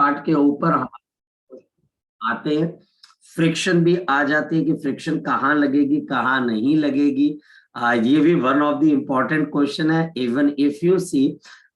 Part के ऊपर हम आते हैं। फ्रिक्शन भी आ जाती है कि फ्रिक्शन कहाँ लगेगी कहाँ नहीं लगेगी। ये भी one of the important question है। Even if you see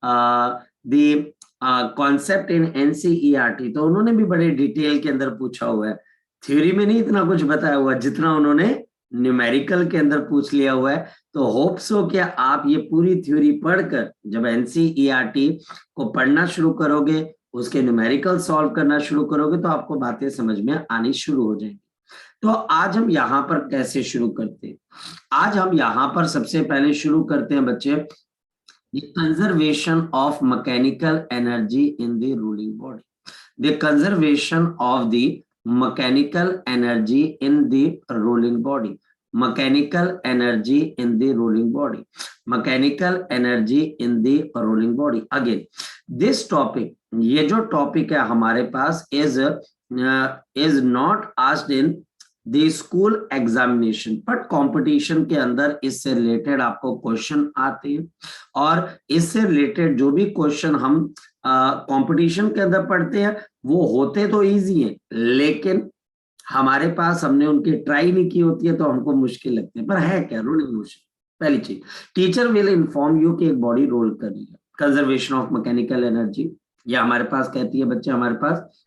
the concept in NCERT, तो उन्होंने भी बड़े डिटेल के अंदर पूछा हुआ है। थ्योरी में नहीं इतना कुछ बताया हुआ जितना उन्होंने न्यूमेरिकल के अंदर पूछ लिया हुआ है। तो होप सो कि आप ये पूरी थ्योरी पढ़कर जब एनसीईआरटी को पढ़ना शुरू करोगे, उसके न्यूमेरिकल सॉल्व करना शुरू करोगे, तो आपको बातें समझ में आनी शुरू हो जाएंगी। तो आज हम यहाँ पर कैसे शुरू करते हैं? आज हम यहाँ पर सबसे पहले शुरू करते हैं बच्चे, the conservation of mechanical energy in the ruling body. The conservation of the mechanical energy in the ruling body. Mechanical energy in the ruling body. Mechanical energy in the ruling body. Again, this topic, ये जो topic है हमारे पास is not asked in the school examination, but competition के अंदर इससे related आपको question आते हैं। और इससे रिलेटेड जो भी क्वेश्चन हम कंपटीशन के अंदर पढ़ते हैं वो होते तो इजी हैं, लेकिन हमारे पास हमने उनकी ट्राई नहीं की होती है तो हमको मुश्किल लगते हैं। पर है क्या रोलिंग मोशन? पहली चीज, टीचर विल इन्फॉर्म यू कि एक बॉडी रोल कर रही है। कंजर्वेशन ऑफ मैकेनिकल एनर्जी, या हमारे पास कहती है बच्चे, हमारे पास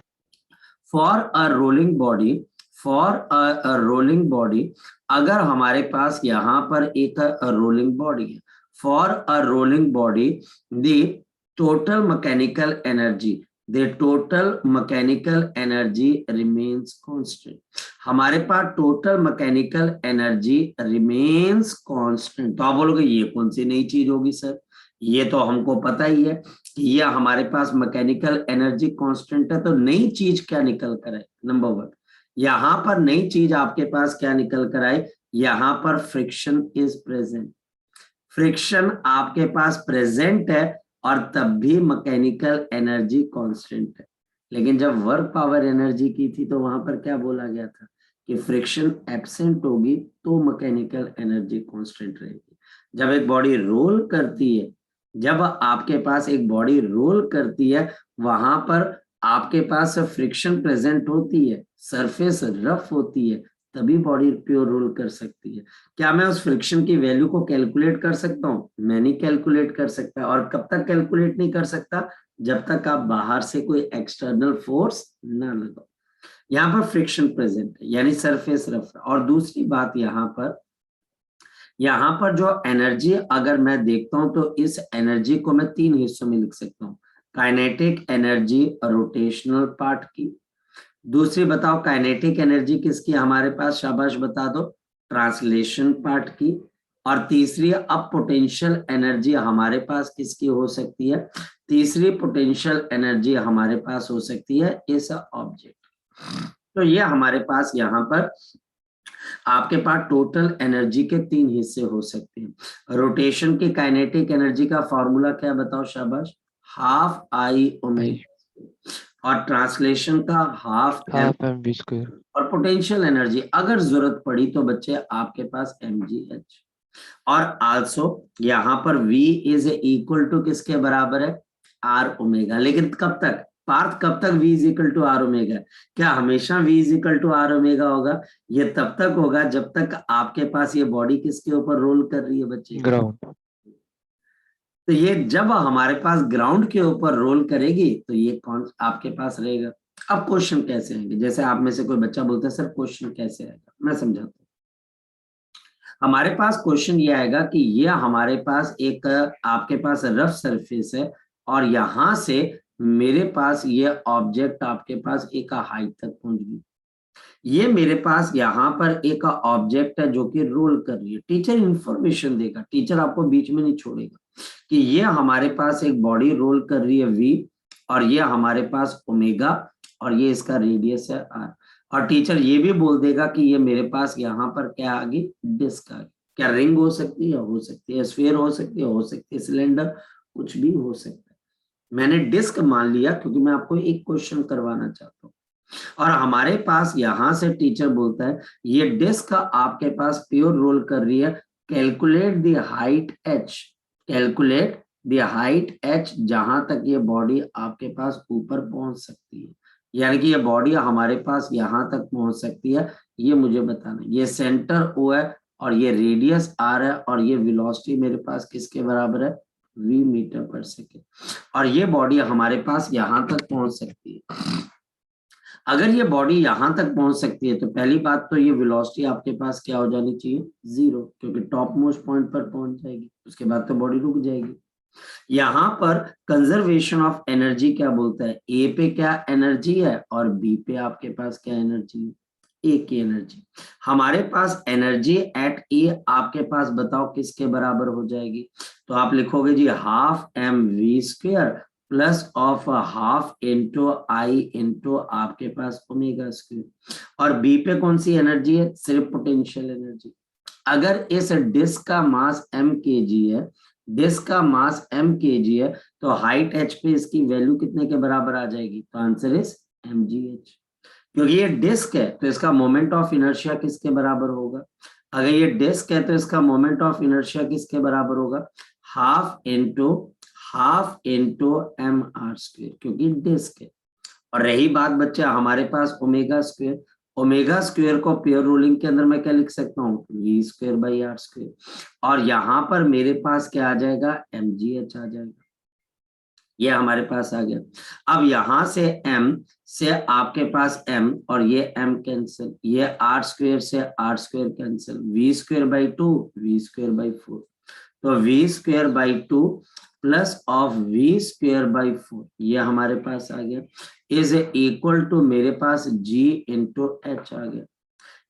for a rolling body, for a rolling body, अगर हमारे पास यहाँ पर एक रोलिंग बॉडी है, for a rolling body the total mechanical energy, the total mechanical energy remains constant. हमारे पास total mechanical energy remains constant. तो आप बोलोगे ये कौन सी नई चीज होगी सर? ये तो हमको पता ही है कि ये हमारे पास मैकेनिकल एनर्जी कांस्टेंट है। तो नई चीज क्या निकल कर है? नंबर वन, यहां पर नई चीज आपके पास क्या निकल कर आए? यहां पर फ्रिक्शन इज प्रेजेंट। फ्रिक्शन आपके पास प्रेजेंट है और तब भी मैकेनिकल एनर्जी कांस्टेंट है। लेकिन जब वर्क पावर एनर्जी की थी तो वहां पर क्या बोला गया था कि फ्रिक्शन एब्सेंट होगी तो मैकेनिकल एनर्जी कांस्टेंट रहेगी। जब एक बॉडी रोल करती है, जब आपके पास एक बॉडी रोल करती है, वहां पर आपके पास फ्रिक्शन प्रेजेंट होती है, सरफेस रफ होती है, तभी बॉडी प्योर रोल कर सकती है। क्या मैं उस फ्रिक्शन की वैल्यू को कैलकुलेट कर सकता हूँ? मैं नहीं कैलकुलेट कर सकता। और कब तक कैलकुलेट नहीं कर सकता? जब तक आप बाहर से कोई एक्सटर्नल फोर्स ना लगाओ। यहाँ पर फ्रिक्शन प्रेजेंट है, यानी सरफेस रफ। और दूसरी बात, यहाँ पर जो एनर्जी अगर मैं देखता हूं तो इस एनर्जी को मैं तीन हिस्सों में लिख सकता हूँ। काइनेटिक एनर्जी रोटेशनल पार्ट की, दूसरी बताओ काइनेटिक एनर्जी किसकी हमारे पास? शाबाश बता दो, ट्रांसलेशन पार्ट की। और तीसरी अब पोटेंशियल एनर्जी हमारे पास किसकी हो सकती है? तीसरी पोटेंशियल एनर्जी हमारे पास हो सकती है इस ऑब्जेक्ट। तो ये हमारे पास यहाँ पर आपके पास टोटल एनर्जी के तीन हिस्से हो सकते हैं। रोटेशन की काइनेटिक एनर्जी का फॉर्मूला क्या बताओ? शाबाश, हाफ आई ओमेगा। और ट्रांसलेशन का हाफ एम वी स्क्वायर। और पोटेंशियल एनर्जी अगर जरूरत पड़ी तो बच्चे आपके पास mgh। और आल्सो यहाँ पर v इज इक्वल टू किसके बराबर है? r omega. लेकिन कब तक पार्थ, कब तक v is equal to r omega? क्या हमेशा v is equal to r omega होगा? ये तब तक होगा जब तक आपके पास ये बॉडी किसके ऊपर रोल कर रही है बच्चे? ग्राउंड। तो ये जब हमारे पास ग्राउंड के ऊपर रोल करेगी तो ये कौन आपके पास रहेगा। अब क्वेश्चन कैसे आएंगे? जैसे आप में से कोई बच्चा बोलता है सर क्वेश्चन कैसे आएगा, मैं समझाता हूँ। हमारे पास क्वेश्चन ये आएगा कि ये हमारे पास एक आपके पास रफ सरफेस है और यहां से मेरे पास ये ऑब्जेक्ट आपके पास एक हाइट तक पहुंच गई। ये मेरे पास यहाँ पर एक ऑब्जेक्ट है जो कि रोल कर रही है। टीचर इंफॉर्मेशन देगा, टीचर आपको बीच में नहीं छोड़ेगा कि ये हमारे पास एक बॉडी रोल कर रही है v, और ये हमारे पास ओमेगा, और ये इसका रेडियस है r। और टीचर ये भी बोल देगा कि ये मेरे पास यहाँ पर क्या आ गई? डिस्क आ गई। क्या रिंग हो सकती है? हो सकती है। स्फीयर हो सकती है? हो सकती है। सिलेंडर, कुछ भी हो सकता है। मैंने डिस्क मान लिया क्योंकि मैं आपको एक क्वेश्चन करवाना चाहता हूँ। और हमारे पास यहां से टीचर बोलता है ये डिस्क आपके पास प्योर रोल कर रही है, calculate the height h, calculate the height h जहां तक ये बॉडी आपके पास ऊपर पहुंच सकती है, यानी कि ये बॉडी हमारे पास यहां तक पहुंच सकती है, ये मुझे बताना। ये सेंटर O है और ये रेडियस r है और ये वेलोसिटी मेरे पास किसके बराबर है, v मीटर पर सेकेंड। और ये बॉडी हमारे पास यहां तक पहुंच सकती है। अगर ये बॉडी यहां तक पहुंच सकती है तो पहली बात तो ये वेलोसिटी आपके पास क्या हो जानी चाहिए, 0, क्योंकि टॉप मोस्ट पॉइंट पर पहुंच जाएगी, उसके बाद तो बॉडी रुक जाएगी। यहाँ पर कंजर्वेशन ऑफ एनर्जी क्या बोलता है, ए पे क्या एनर्जी है और बी पे आपके पास क्या एनर्जी है, ए की एनर्जी। हमारे पास एनर्जी एट ए आपके पास बताओ किसके बराबर हो जाएगी, तो आप लिखोगे g half m v square plus of half into I into आपके पास ओमेगा स्क्वेयर। और बी पे कौन सी एनर्जी है, सिर्फ पोटेंशियल एनर्जी। अगर इस डिस्क का मास m kg है, डिस्क का मास m kg है, तो हाइट h पे इसकी वैल्यू कितने के बराबर आ जाएगी, तो आंसर इज mgh। क्योंकि ये डिस्क है तो इसका मोमेंट ऑफ इनर्शिया किसके बराबर होगा, अगर ये डिस्क है तो इसका मोमेंट ऑफ इनर्शिया किसके बराबर होगा, half into M R square, क्योंकि डिस्क है। और रही बात बच्चा हमारे पास ओमेगा स्क्वेयर, ओमेगा स्क्वेयर को पेयर रूलिंग के अंदर मैं क्या लिख सकता हूँ, V square by R square. और यहाँ पर मेरे पास क्या आ जाएगा, mgh आ जाएगा, ये हमारे पास आ गया। अब यहां से m से आपके पास m और ये m कैंसिल, ये r स्क्वेयर से r square cancel, v square by 2 v square by 4, तो v square by 2 plus of v square by 4 ये हमारे पास आ गया, इज इक्वल टू मेरे पास g इंटू h आ गया।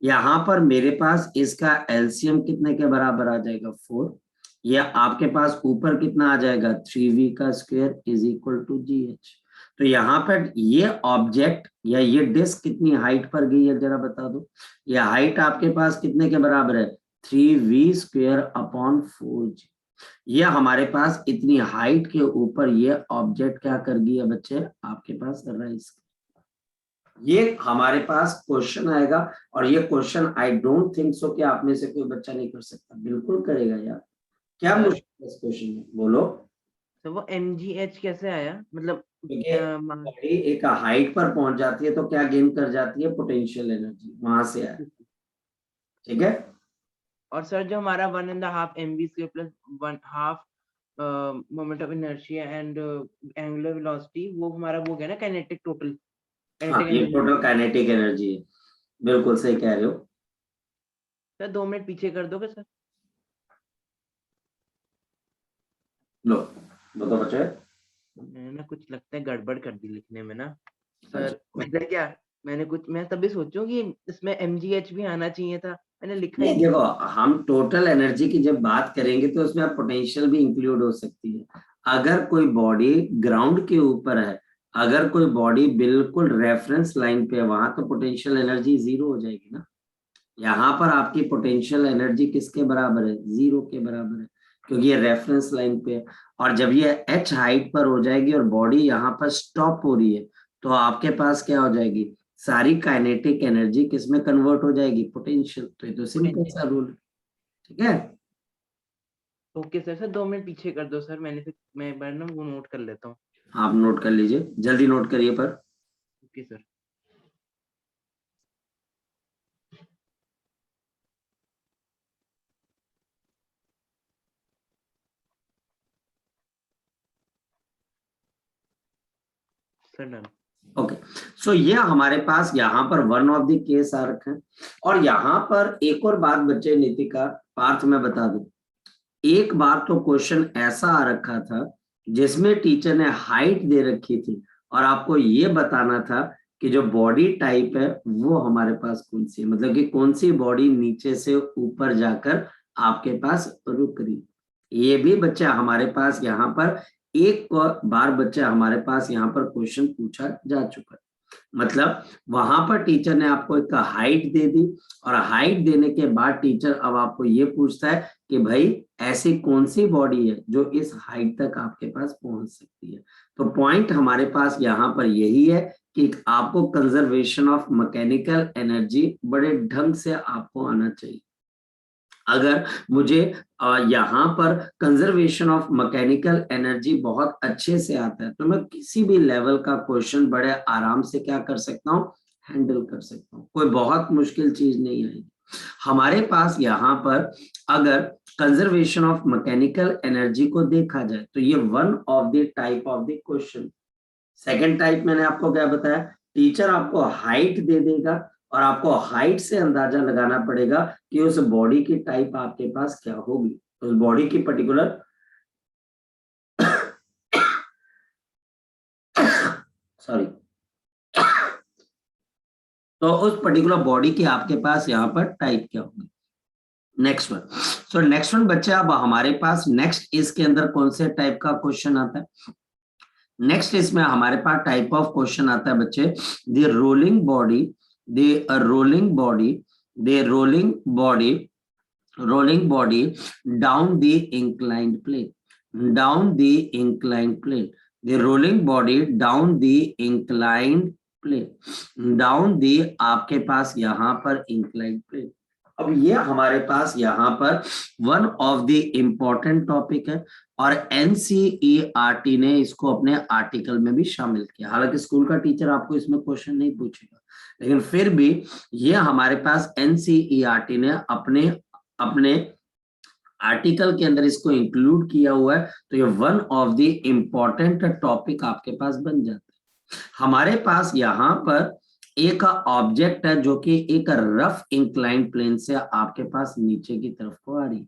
यहाँ पर मेरे पास इसका एलसीएम कितने के बराबर आ जाएगा, 4। ये आपके पास ऊपर कितना आ जाएगा, 3v का square is equal to gh। तो यहाँ पर ये ऑब्जेक्ट या ये डिस्क कितनी हाइट पर गई है जरा बता दो, ये हाइट आपके पास कितने के बराबर है, 3v स्क्वायर अपॉन 4g। ये हमारे पास इतनी हाइट के ऊपर ये ऑब्जेक्ट क्या कर गई है बच्चे, आपके पास राइज। ये हमारे पास क्वेश्चन आएगा और ये question I don't think so कि आप में से कोई बच्चा नहीं कर सकता, बिल्कुल करेगा यार। क्या मुश्किल है इस क्वेश्चन में, बोलो। तो वो mgh कैसे आया, मतलब बॉडी एक हाइट पर पहुंच जाती है तो क्या गेन कर जाती है, पोटेंशियल एनर्जी, वहां से आया, ठीक है। और सर जो हमारा 1.5 mv square plus 1/2 moment of inertia and angular velocity, वो हमारा वो गया ना काइनेटिक टोटल, हाँ ये टोटल काइनेटिक एनर्जी है, बिल्कुल सही कह रहे हो। सर 2 मिनट पीछे कर दोगे सर। लो बताओ बच्चे। मैंने ना कुछ लगता है गड़बड़ कर दी लिखने में ना सर, मतलब क्या, मैं तभी सोचूं कि इसमें mgh भी आना चाहिए था, मैंने लिखा ही नहीं देखो, हम टोटल एनर्जी की जब बात करेंगे तो उसमें पोटेंशियल भी इंक्लूड हो सकती है। अगर कोई बॉडी ग्राउंड के ऊपर है, अगर कोई बॉडी बिल्कुल रेफरेंस लाइन पे है, वहां तो पोटेंशियल एनर्जी 0 हो जाएगी ना। यहाँ पर आपकी पोटेंशियल एनर्जी किसके बराबर है, 0 के बराबर है, क्योंकि ये रेफरेंस लाइन पे है। और जब ये h हाइट पर हो जाएगी और बॉडी यहाँ पर स्टॉप हो रही है, तो आपके पास क्या हो जाएगी, सारी काइनेटिक एनर्जी किसमें कन्वर्ट हो जाएगी, पोटेंशियल। तो ये तो सिंपल सा रूल है, ठीक है। ओके सर, 2 मिनट पीछे कर दो सर, मैं एक बार ना वो नोट कर लेता हूँ। आप नोट कर लीजिए, जल्दी नोट करिए पर। Okay sir. Sir done. Okay, so ये हमारे पास यहाँ पर वन ऑफ द केस आ रखा है। और यहाँ पर एक और बात बच्चे नीतिका पार्थ में बता दूं, एक बार तो क्वेश्चन ऐसा आ रखा था जिसमें टीचर ने हाइट दे रखी थी और आपको ये बताना था कि जो बॉडी टाइप है वो हमारे पास कौन सी है, मतलब कि कौन सी बॉडी नीचे से ऊपर जाकर आपके पास रुक रही। ये भी बच्चा हमारे पास यहाँ पर एक बार बच्चा हमारे पास यहाँ पर क्वेश्चन पूछा जा चुका है। मतलब वहां पर टीचर ने आपको एक हाइट दे दी और हाइट देने के बाद टीचर अब आपको ये पूछता है कि भाई ऐसी कौन सी बॉडी है जो इस हाइट तक आपके पास पहुंच सकती है। तो पॉइंट हमारे पास यहाँ पर यही है कि आपको कंजर्वेशन ऑफ मैकेनिकल एनर्जी बड़े ढंग से आपको आना चाहिए। अगर मुझे यहाँ पर कंजर्वेशन ऑफ मैकेनिकल एनर्जी बहुत अच्छे से आता है तो मैं किसी भी लेवल का क्वेश्चन बड़े आराम से क्या कर सकता हूँ, हैंडल कर सकता हूँ, कोई बहुत मुश्किल चीज नहीं आएगी हमारे पास। यहाँ पर अगर कंजर्वेशन ऑफ मैकेनिकल एनर्जी को देखा जाए तो ये one of the type of the question. Second type मैंने आपको क्या बताया, टीचर आपको हाइट दे देगा और आपको हाइट से अंदाजा लगाना पड़ेगा कि उस बॉडी की टाइप आपके पास क्या होगी, उस बॉडी की पर्टिकुलर सॉरी तो उस पर्टिकुलर बॉडी की आपके पास यहाँ पर टाइप क्या होगी। Next one, so next one बच्चे, अब हमारे पास नेक्स्ट इसके अंदर कौन से टाइप का क्वेश्चन आता है, नेक्स्ट इसमें हमारे पास टाइप ऑफ क्वेश्चन आता है बच्चे, the rolling body, the rolling body, the rolling body down the inclined plane, down the inclined plane, the rolling body down the inclined plane, down the आपके पास यहाँ पर इंक्लाइंड प्लेन। अब ये हमारे पास यहाँ पर one of the important topic है और एनसीईआरटी ने इसको अपने आर्टिकल में भी शामिल किया। हालांकि स्कूल का टीचर आपको इसमें क्वेश्चन नहीं पूछेगा, लेकिन फिर भी ये हमारे पास एनसीईआरटी ने अपने अपने आर्टिकल के अंदर इसको इंक्लूड किया हुआ है, तो ये one of the important topic आपके पास बन जाता है। हमारे पास यहाँ पर एक ऑब्जेक्ट है जो कि एक रफ इंक्लाइंड प्लेन से आपके पास नीचे की तरफ को आ रही है,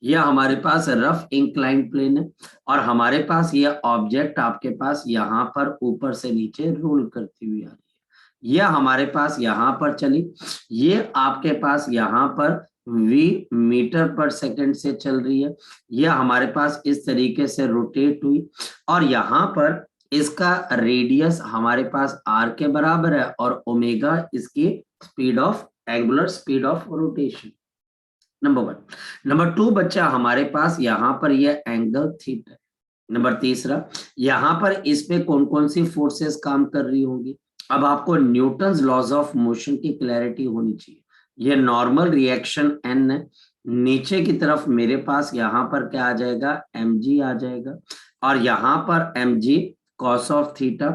यह हमारे पास रफ इंक्लाइंड प्लेन है और हमारे पास यह ऑब्जेक्ट आपके पास यहाँ पर ऊपर से नीचे रोल करती हुई आ रही है। यह हमारे पास यहाँ पर चली, ये आपके पास यहाँ पर v मीटर पर सेकंड से चल रही है, यह हमारे पास इस तरीके से रोटेट हुई और यहाँ पर इसका रेडियस हमारे पास r के बराबर है और ओमेगा इसकी speed of angular speed of rotation. Number one. Number two बच्चा, हमारे पास यहाँ पर यह एंगल थीटा। नंबर तीसरा, यहाँ पर इस पे कौन कौन सी फोर्सेस काम कर रही होंगी। अब आपको न्यूटन्स लॉज ऑफ मोशन की क्लैरिटी होनी चाहिए। ये नॉर्मल रिएक्शन n है, नीचे की तरफ मेरे पास यहाँ पर क्या आ जाएगा, mg आ जाएगा और यहाँ पर mg cos ऑफ थीटा,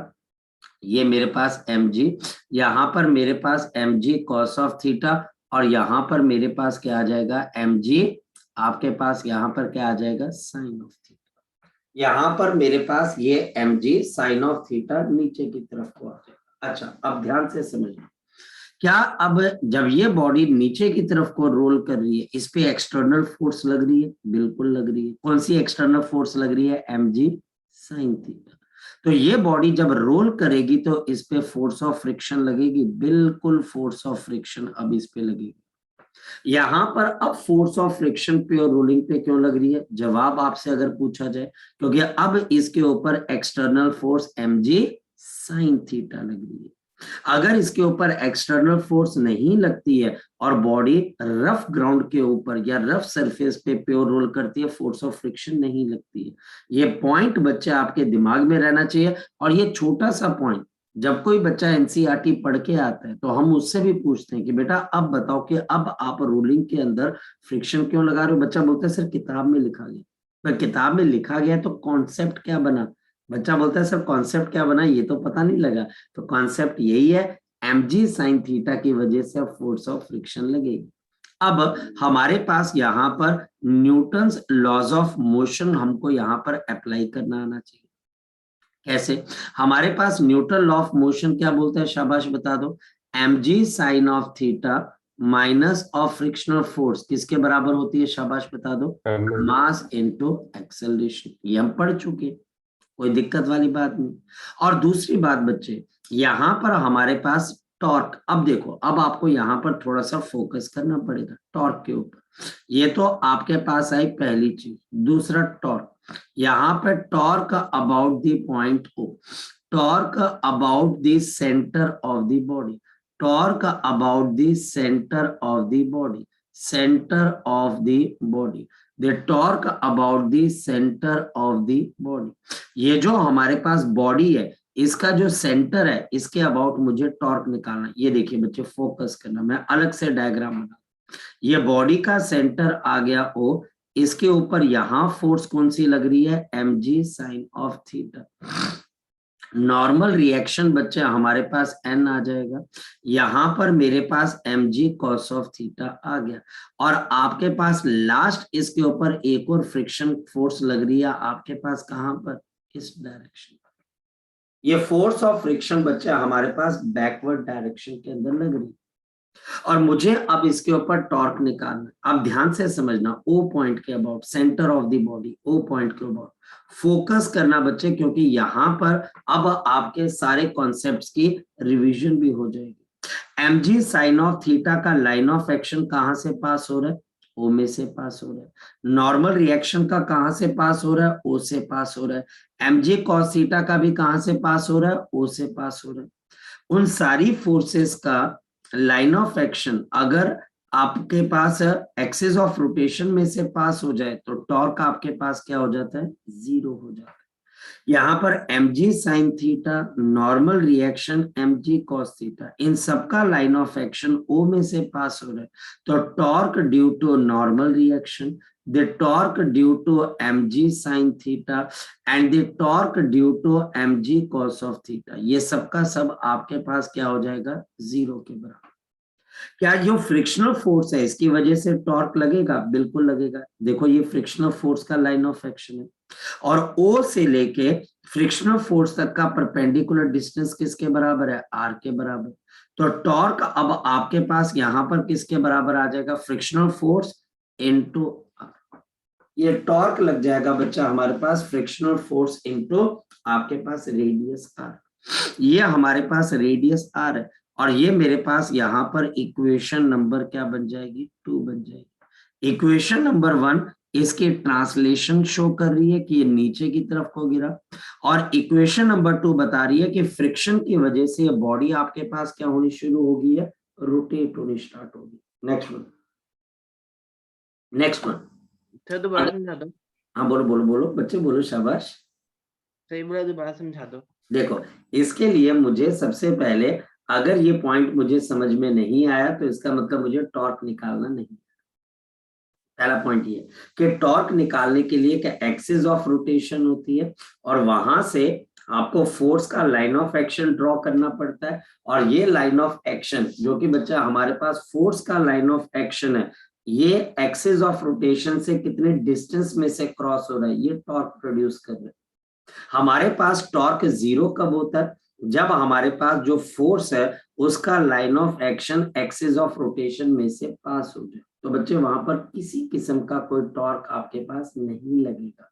ये मेरे पास mg, यहाँ पर मेरे पास mg cos ऑफ थीटा और यहाँ पर मेरे पास क्या आ जाएगा, mg आपके पास यहाँ पर क्या आ जाएगा, साइन ऑफ थीटा। यहाँ पर मेरे पास ये mg साइन ऑफ थीटा नीचे की तरफ को आ जाएगा। अच्छा, अब ध्यान से समझना, क्या अब जब ये बॉडी नीचे की तरफ को रोल कर रही है, इस पे एक्सटर्नल फोर्स लग रही है, बिल्कुल लग रही है। कौन सी एक्सटर्नल फोर्स लग रही है, mg साइन थीटा। तो ये बॉडी जब रोल करेगी तो इस पे फोर्स ऑफ फ्रिक्शन लगेगी, बिल्कुल फोर्स ऑफ फ्रिक्शन अब इस पे लगेगी। यहाँ पर अब फोर्स ऑफ फ्रिक्शन पे और रोलिंग पे क्यों लग रही है, जवाब आपसे अगर पूछा जाए, क्योंकि अब इसके ऊपर external force mg sine theta लग रही है। अगर इसके ऊपर एक्सटर्नल फोर्स नहीं लगती है और बॉडी रफ ग्राउंड के ऊपर या रफ सरफेस पे प्योर रोल करती है, फोर्स ऑफ फ्रिक्शन नहीं लगती है। ये पॉइंट बच्चे आपके दिमाग में रहना चाहिए। और ये छोटा सा पॉइंट जब कोई बच्चा एनसीईआरटी पढ़ के आता है तो हम उससे भी पूछते हैं कि बेटा अब बताओ कि अब आप रोलिंग के अंदर फ्रिक्शन क्यों लगा रहे हो। बच्चा बोलता है सर किताब में लिखा गया। पर किताब में लिखा गया तो कॉन्सेप्ट क्या बना, बच्चा बोलता है सर कॉन्सेप्ट क्या बना ये तो पता नहीं लगा। तो कॉन्सेप्ट यही है, mg साइन थीटा की वजह से फोर्स ऑफ फ्रिक्शन लगेगी। अब हमारे पास यहाँ पर न्यूटन्स लॉज ऑफ मोशन हमको यहाँ पर अप्लाई करना आना चाहिए। कैसे, हमारे पास न्यूटन लॉ ऑफ मोशन क्या बोलता है, शाबाश बता दो, mg sine of theta minus of frictional force किसके बराबर होती है, शाबाश बता दो, मास इनटू एक्सेलरेशन। ये हम पढ़ चुके, कोई दिक्कत वाली बात नहीं। और दूसरी बात बच्चे, यहाँ पर हमारे पास टॉर्क, अब देखो अब आपको यहाँ पर थोड़ा सा फोकस करना पड़ेगा टॉर्क के ऊपर। ये तो आपके पास आई पहली चीज। दूसरा टॉर्क, यहाँ पर torque about the point O, torque about the centre of the body, torque about the centre of the body, centre of the body, the torque about the center of the body। ये जो हमारे पास body है इसका जो centre है इसके about मुझे torque निकालना है। ये देखिए बच्चे फोकस करना, मैं अलग से डायग्राम बना, ये बॉडी का सेंटर आ गया O, इसके ऊपर यहां फोर्स कौन सी लग रही है, mg sine of theta. Normal reaction बच्चे हमारे पास n आ जाएगा, यहां पर मेरे पास mg cos ऑफ थीटा आ गया, और आपके पास लास्ट इसके ऊपर एक और फ्रिक्शन फोर्स लग रही है आपके पास, कहां पर, इस डायरेक्शन पर। ये फोर्स ऑफ फ्रिक्शन बच्चे हमारे पास बैकवर्ड डायरेक्शन के अंदर लग रही है, और मुझे अब इसके ऊपर टॉर्क निकालना। अब ध्यान से समझना, ओ पॉइंट के about, centre of the body, O point के अबाउट फोकस करना बच्चे, क्योंकि यहां पर अब आपके सारे कॉन्सेप्ट्स की रिवीजन भी हो जाएगी। mg साइन ऑफ थीटा का लाइन ऑफ एक्शन कहां से पास हो रहा है, ओ में से पास हो रहा है। नॉर्मल रिएक्शन का कहां से पास हो रहा है, ओ से पास हो रहा है। mg cos थीटा का भी कहां से पास हो रहा है, ओ से पास हो रहा है। उन सारी फोर्सेस का लाइन ऑफ एक्शन अगर आपके पास एक्सिस ऑफ रोटेशन में से पास हो जाए तो टॉर्क आपके पास क्या हो जाता है, जीरो हो जाता है। यहाँ पर mg sine theta, normal reaction mg cos theta, इन सबका लाइन ऑफ एक्शन O में से पास हो रहा है, तो torque due to normal reaction, the torque due to mg sin theta and the torque due to mg cos of theta, ये सबका सब आपके पास क्या हो जाएगा, जीरो के बराबर। क्या जो फ्रिक्शनल फोर्स है इसकी वजह से टॉर्क लगेगा, बिल्कुल लगेगा। देखो ये फ्रिक्शनल फोर्स का लाइन ऑफ एक्शन है, और O से लेके फ्रिक्शनल फोर्स तक का परपेंडिकुलर डिस्टेंस किसके बराबर है, R के बराबर। तो टॉर्क अब आपके पास यहां पर किसके बराबर आ जाएगा, फ्रिक्शनल फोर्स इनटू R। ये टॉर्क लग जाएगा बच्चा हमारे पास फ्रिक्शनल फोर्स इनटू आपके पास रेडियस R। ये हमारे पास रेडियस R है, और ये मेरे पास यहाँ पर इक्वेशन नंबर क्या बन जाएगी, 2 बन जाएगी। इक्वेशन नंबर 1 इसकी ट्रांसलेशन शो कर रही है कि ये नीचे की तरफ को गिरा, और इक्वेशन नंबर 2 बता रही है कि फ्रिक्शन की वजह से ये बॉडी आपके पास क्या होनी शुरू हो गई है, रोटेट होनी स्टार्ट होगी। Next one, next one sir दोबारा समझा दो। हाँ बोलो बोलो बोलो बच्चे बोलो, शाबाश। सही बोला, दोबारा समझा दो। देखो इसके लिए मुझे सबसे पहले, अगर ये पॉइंट मुझे समझ में नहीं आया तो इसका मतलब मुझे टॉर्क निकालना नहीं। पहला पॉइंट ये कि टॉर्क निकालने के लिए क्या एक्सिस ऑफ रोटेशन होती है, और वहां से आपको फोर्स का लाइन ऑफ एक्शन ड्रॉ करना पड़ता है, और ये लाइन ऑफ एक्शन जो कि बच्चा हमारे पास फोर्स का लाइन ऑफ एक्शन है, ये एक्सिस ऑफ रोटेशन से कितने डिस्टेंस में से क्रॉस हो रहा है, ये टॉर्क प्रोड्यूस कर रहा है। हमारे पास टॉर्क जीरो कब होता है, जब हमारे पास जो फोर्स है उसका line of action axis of rotation में से पास हो जाए, तो बच्चे वहां पर किसी किस्म का कोई टॉर्क आपके पास नहीं लगेगा।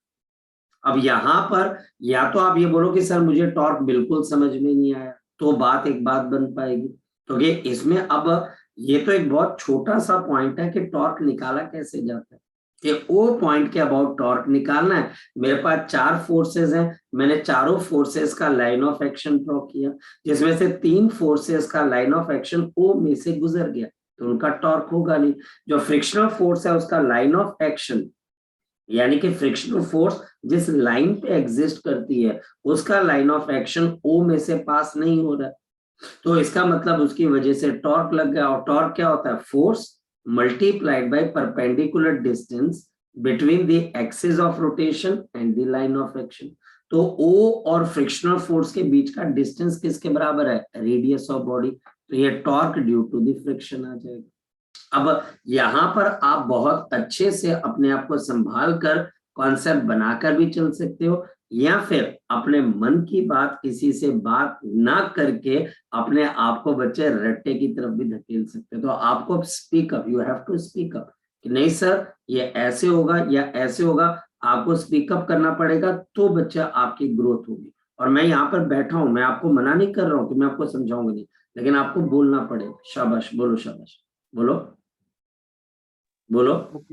अब यहां पर या तो आप ये बोलो कि सर मुझे टॉर्क बिल्कुल समझ में नहीं आया, तो बात एक बात बन पाएगी, क्योंकि इसमें अब ये तो एक बहुत छोटा सा पॉइंट है कि टॉर्क निकाला कैसे जाता है, कि ओ पॉइंट के अबाउट टॉर्क निकालना है। मेरे पास 4 फोर्सेस हैं, मैंने चारों फोर्सेस का लाइन ऑफ एक्शन ड्रॉ किया, जिसमें से 3 फोर्सेस का लाइन ऑफ एक्शन ओ में से गुजर गया, तो उनका टॉर्क होगा नहीं। जो फ्रिक्शनल फोर्स है उसका लाइन ऑफ एक्शन, यानी कि फ्रिक्शनल फोर्स जिस लाइन पे एग्जिस्ट करती है उसका लाइन ऑफ एक्शन ओ में से पास नहीं हो रहा है, तो इसका मतलब उसकी वजह से टॉर्क लग गया। और टॉर्क क्या होता है, force multiplied by perpendicular distance between the axis of rotation and the line of action। तो O और फ्रिक्शनल फोर्स के बीच का डिस्टेंस किसके बराबर है, रेडियस ऑफ बॉडी, तो ये torque due to the friction आ जाएगा। अब यहाँ पर आप बहुत अच्छे से अपने आप को संभाल कर कॉन्सेप्ट बनाकर भी चल सकते हो, या फिर अपने मन की बात किसी से बात ना करके अपने आप को बच्चे रट्टे की तरफ भी धकेल सकते हैं। तो आपको speak up, you have to speak up कि नहीं सर ये ऐसे होगा या ऐसे होगा, आपको स्पीक अप करना पड़ेगा, तो बच्चा आपकी ग्रोथ होगी। और मैं यहाँ पर बैठा हूं, मैं आपको मना नहीं कर रहा हूं कि मैं आपको समझाऊंगा नहीं, लेकिन आपको बोलना पड़ेगा। शाबाश, बोलो शाबाश, बोलो बोलो।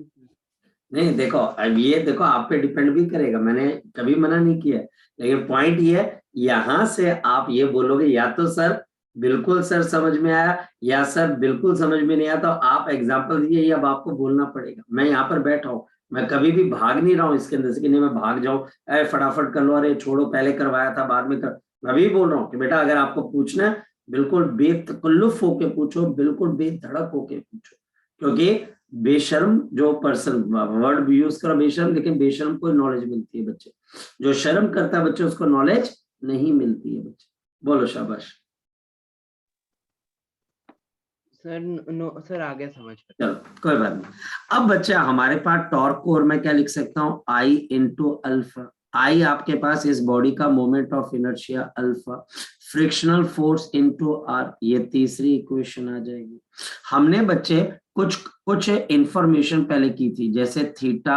नहीं देखो, अब ये देखो आप पे डिपेंड भी करेगा, मैंने कभी मना नहीं किया, लेकिन पॉइंट ये है, यहां से आप ये बोलोगे या तो सर बिल्कुल सर समझ में आया, या सर बिल्कुल समझ में नहीं आया, तो आप एग्जांपल दीजिए, ये अब आपको बोलना पड़ेगा। मैं यहाँ पर बैठा हूँ, मैं कभी भी भाग नहीं रहा हूँ इसके अंदर से कि नहीं मैं भाग जाऊं, अरे फटाफट कर लो, अरे छोड़ो पहले करवाया था बाद में कर। मैं भी बोल रहा हूँ कि बेटा अगर आपको पूछना है बिल्कुल बेतकल्लुफ होके पूछो, बिल्कुल बेधड़क होके पूछो, क्योंकि बेशर्म जो पर्सन, वर्ड भी यूज करो बेशर्म, लेकिन बेशर्म को नॉलेज मिलती है बच्चे, जो शर्म करता है बच्चे उसको नॉलेज नहीं मिलती है बच्चे। बोलो शाबाश। सर नो सर, आ गया समझ। चलो कोई बात नहीं। अब बच्चे हमारे पास टॉर्क को और मैं क्या लिख सकता हूँ, आई इंटू अल्फा। आई आपके पास इस बॉडी का moment of inertia alpha, frictional force into R, ये तीसरी इक्वेशन आ जाएगी। हमने बच्चे कुछ कुछ इंफॉर्मेशन पहले की थी, जैसे थीटा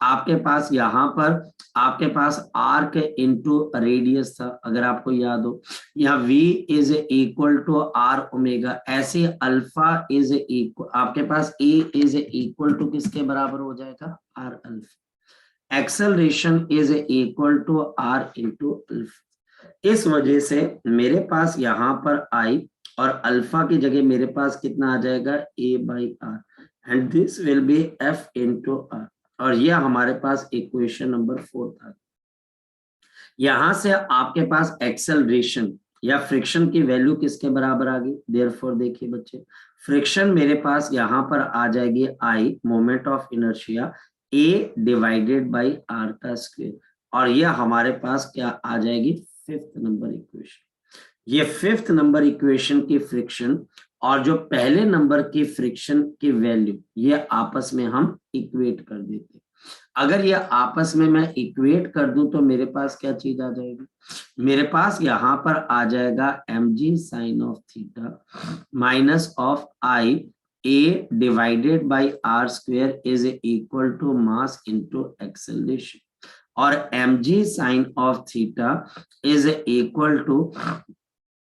आपके पास यहाँ पर आपके पास आर्क इनटू रेडियस था, अगर आपको याद हो, यहाँ v is equal to R omega, ऐसे अल्फा इज इक्वल आपके पास a इज इक्वल टू किसके बराबर हो जाएगा, R alpha. Acceleration is equal to R into alpha. इस वजह से मेरे पास यहाँ पर I और अल्फा की जगह मेरे पास कितना आ जाएगा, a by R and this will be f into R, और यह हमारे पास इक्वेशन नंबर 4 था। यहां से आपके पास एक्सेलरेशन या फ्रिक्शन की वैल्यू किसके बराबर आ गई, देयरफॉर देखिए बच्चे, फ्रिक्शन मेरे पास यहां पर आ जाएगी I moment of inertia a divided by r का स्क्वायर, और ये हमारे पास क्या आ जाएगी, फिफ्थ नंबर इक्वेशन। ये फिफ्थ नंबर इक्वेशन की फ्रिक्शन और जो पहले नंबर की फ्रिक्शन की वैल्यू, ये आपस में हम इक्वेट कर देते हैं। अगर ये आपस में मैं इक्वेट कर दूं तो मेरे पास क्या चीज आ जाएगी, मेरे पास यहां पर आ जाएगा mg sine of theta minus of I A divided by R square is equal to mass into acceleration, और mg sine of theta is equal to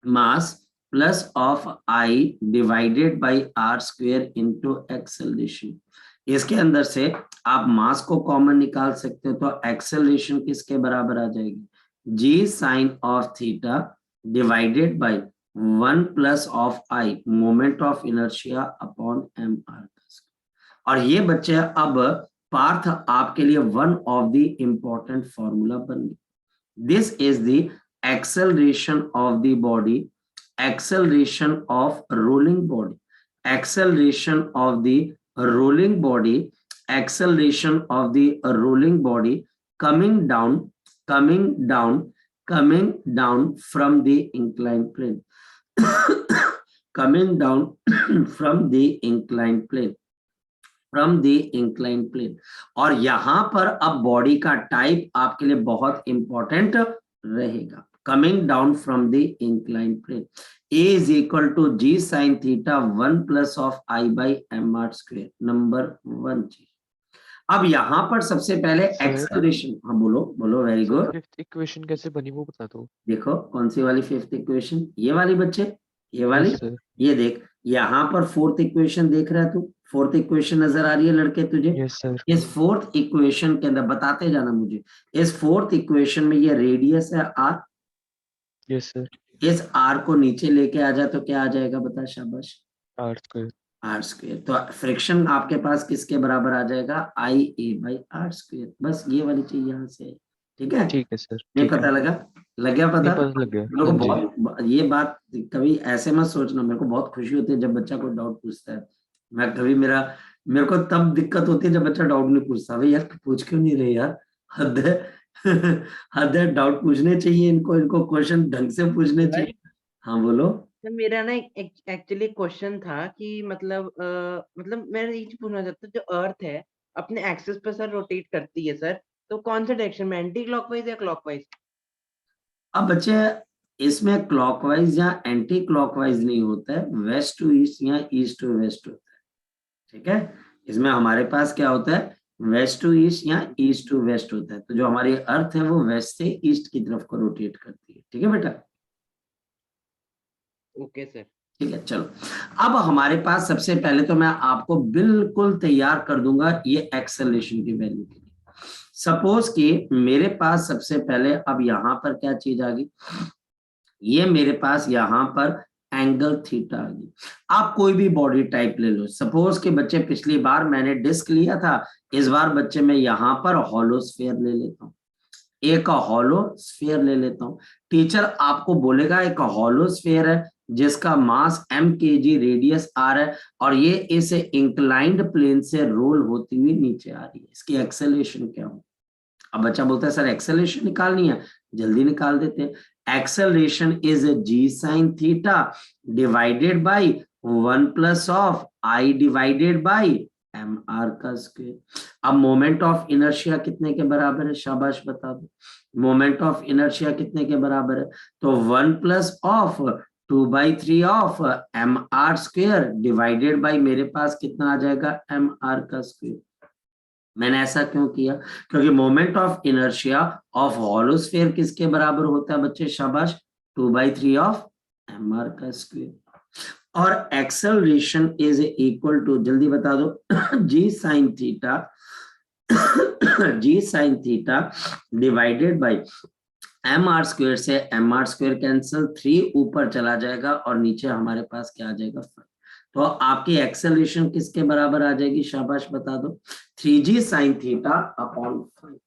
mass plus of I divided by R square into acceleration. इसके अंदर से आप मास को common निकाल सकते हो, तो एक्सेलरेशन किसके बराबर आ जाएगी, g sine of theta divided by 1 plus of I moment of inertia upon m r. और ये बच्चे अब पार्थ आपके लिए one of the important formula बन गई। This is the acceleration of the body, acceleration of rolling body, acceleration of the rolling body, acceleration of the rolling body coming down, coming down, coming down from the inclined plane, coming down from the inclined plane, from the inclined plane। और यहां पर अब body का type आपके लिए बहुत important रहेगा, coming down from the inclined plane, a is equal to g sin theta 1 plus of I by m r square, number 1 जी। अब यहाँ पर सबसे पहले एक्सेलरेशन, हाँ बोलो बोलो, वेरी गुड। फिफ्थ इक्वेशन कैसे बनी वो बता दो। देखो कौन सी वाली फिफ्थ इक्वेशन, ये वाली बच्चे, ये वाली, यस सर। ये देख यहाँ पर फोर्थ इक्वेशन देख रहा है तू, फोर्थ इक्वेशन नजर आ रही है लड़के तुझे, यस सर। इस फोर्थ इक्वेशन के अंदर बताते जाना मुझे, इस फोर्थ इक्वेशन में ये रेडियस है आर, यस सर। इस आर को नीचे लेके आ जाए तो क्या आ जाएगा, बता शाबाश, आर स्क्वायर। R square. तो फ्रिक्शन आपके पास किसके बराबर आ जाएगा, I A by R square. बस ये वाली चीज यहाँ से है, ठीक है, ठीक है सर। नहीं ठीक पता है। लगा, लग गया पता, नहीं पता लग गया। मेरे को हाँ जी। बहुत ये बात कभी ऐसे मत सोचना, मेरे को बहुत खुशी होती है जब बच्चा कोई डाउट पूछता है। मैं कभी मेरे को तब दिक्कत होती है जब बच्चा डाउट नहीं पूछता, भाई यार पूछ क्यों नहीं रहे यार, हद है हद है, डाउट पूछने चाहिए इनको, इनको क्वेश्चन ढंग से पूछने चाहिए। हाँ बोलो। तो मेरा ना एक्चुअली क्वेश्चन था कि मतलब मैं ये चीज पूछना चाहता हूँ, जो अर्थ है अपने एक्सिस पे सर रोटेट करती है सर, तो कौन से डायरेक्शन में, एंटी क्लॉकवाइज या क्लॉकवाइज? अब बच्चे इसमें क्लॉकवाइज या एंटी क्लॉकवाइज नहीं होता है, वेस्ट टू ईस्ट या ईस्ट टू वेस्ट होता है, ठीक है। इसमें हमारे पास क्या होता है, वेस्ट टू ईस्ट या ईस्ट टू वेस्ट होता है। तो जो हमारी अर्थ है वो वेस्ट से ईस्ट की तरफ को रोटेट करती है, ठीक है बेटा। Okay sir. ठीक है चलो, अब हमारे पास सबसे पहले तो मैं आपको बिल्कुल तैयार कर दूंगा ये एक्सेलरेशन की वैल्यू के लिए। सपोज कि मेरे पास सबसे पहले अब यहाँ पर क्या चीज आ गई, ये मेरे पास यहाँ पर एंगल थीटा आ गई। आप कोई भी बॉडी टाइप ले लो, सपोज के बच्चे पिछली बार मैंने डिस्क लिया था, इस बार बच्चे मैं यहाँ पर हॉलो स्फीयर ले लेता हूँ, एक हॉलो स्फीयर ले लेता हूँ। टीचर आपको बोलेगा एक हॉलो स्फीयर है, जिसका मास m kg, रेडियस r है और ये इस इंक्लाइंड प्लेन से रोल होती हुई नीचे आ रही है, इसकी एक्सेलरेशन क्या हो? अब बच्चा बोलता है सर एक्सेलरेशन निकालनी है, जल्दी निकाल देते हैं। Acceleration is g sin theta divided by 1 plus of I divided by mr का स्क्वायर। अब मोमेंट ऑफ इनर्शिया कितने के बराबर है? शाबाश बता दो, मोमेंट ऑफ इनर्शिया कितने के बराबर है? तो 1 plus of 2/3 of mr square divided by मेरे पास कितना आ जाएगा? mr का स्क्वायर। मैंने ऐसा क्यों किया? क्योंकि moment of inertia of hollow sphere किसके बराबर होता है बच्चे? शाबाश, 2/3 ऑफ mr का स्क्वायर। और एक्सेलरेशन इज इक्वल टू, जल्दी बता दो, g sin theta g sin theta divided by mr square से mr स्क्वायर कैंसिल, 3 ऊपर चला जाएगा और नीचे हमारे पास क्या आ जाएगा? 5। तो आपकी एक्सेलरेशन किसके बराबर आ जाएगी? शाबाश बता दो, 3g sin थीटा अपॉन 5।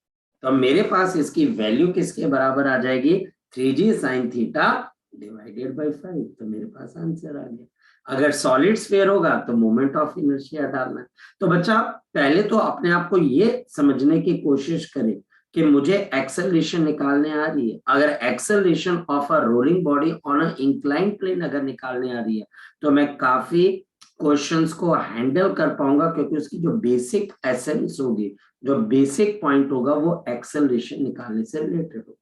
तो मेरे पास इसकी वैल्यू किसके बराबर आ जाएगी? 3g sin theta divided bye 5। तो मेरे पास आंसर आ गया। अगर सॉलिड स्फीयर होगा तो मोमेंट ऑफ इनर्शिया डालना है। तो बच्चा पहले तो अपने आप को ये समझने की कोशिश करें कि मुझे एक्सेलरेशन निकालने आ रही है। अगर acceleration of a rolling body on a inclined plane अगर निकालने आ रही है तो मैं काफी क्वेश्चंस को हैंडल कर पाऊंगा, क्योंकि उसकी जो बेसिक एसेंस होगी, जो बेसिक पॉइंट होगा, वो एक्सेलरेशन निकालने से रिलेटेड होगा।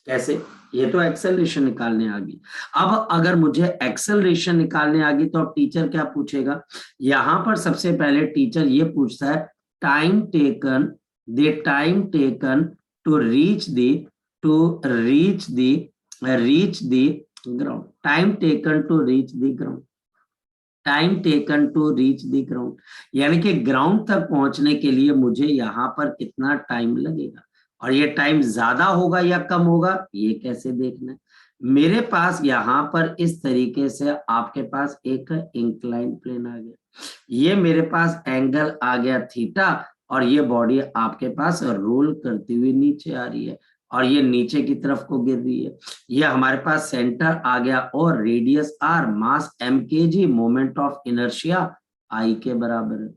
कैसे? ये तो एक्सेलरेशन निकालने आ गई। अब अगर मुझे एक्सेलरेशन निकालने आ गई तो अब टीचर क्या पूछेगा? यहां पर सबसे पहले टीचर ये पूछता है time taken, the time taken to reach the ground, time taken to reach the ground, time taken to reach the ground, यानी कि ग्राउंड तक पहुंचने के लिए मुझे यहाँ पर कितना टाइम लगेगा, और ये टाइम ज्यादा होगा या कम होगा ये कैसे देखना है? मेरे पास यहाँ पर इस तरीके से आपके पास एक इंक्लाइन प्लेन आ गया, ये मेरे पास एंगल आ गया थीटा, और ये बॉडी आपके पास रोल करती हुई नीचे आ रही है और ये नीचे की तरफ को गिर रही है। ये हमारे पास सेंटर आ गया और radius r, mass m kg, moment of inertia I के बराबर है।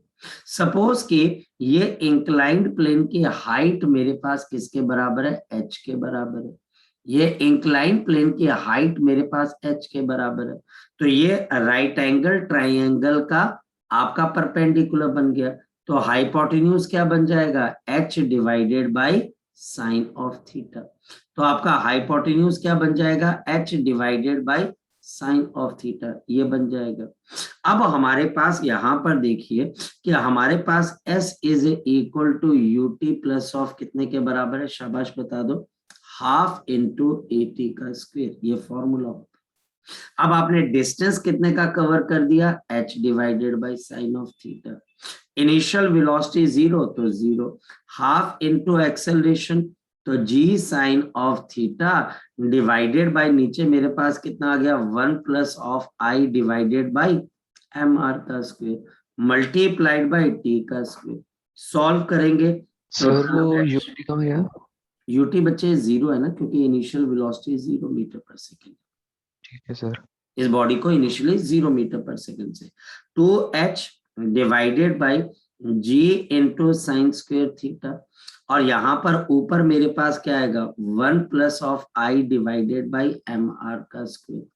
सपोज कि ये इंक्लाइंड प्लेन की हाइट मेरे पास किसके बराबर है? h के बराबर है। ये इंक्लाइंड प्लेन की हाइट मेरे पास h के बराबर है, तो ये राइट एंगल ट्राइंगल का आपका परपेंडिकुलर बन गया। तो हाइपोटेन्यूज क्या बन जाएगा? h divided by sine of theta. तो आपका हाइपोटेन्यूज क्या बन जाएगा? h divided by sine of theta, ये बन जाएगा। अब हमारे पास यहाँ पर देखिए कि हमारे पास s is equal to ut plus of कितने के बराबर है? शाबाश बता दो, हाफ इंटू 80 का स्क्वायर, ये फॉर्मूला होता है। अब आपने डिस्टेंस कितने का कवर कर दिया? h divided by sine of theta. Initial velocity 0, तो 0, हाफ इंटू एक्सेलरेशन, तो g sine of theta divided by नीचे मेरे पास कितना आ गया? 1 plus of I divided by mr का स्क्वायर मल्टीप्लाइड बाय t का स्क्वायर। सॉल्व करेंगे तो सर वो यूटी कहाँ गया? ut बच्चे 0 है ना, क्योंकि इनिशियल वेलोसिटी 0 मीटर पर सेकेंड। ठीक है सर। इस बॉडी को इनिशियली 0 मीटर पर सेकेंड से 2h divided by g into sine square theta, और यहाँ पर ऊपर मेरे पास क्या आएगा? 1 plus of I divided by mr का स्क्वायर,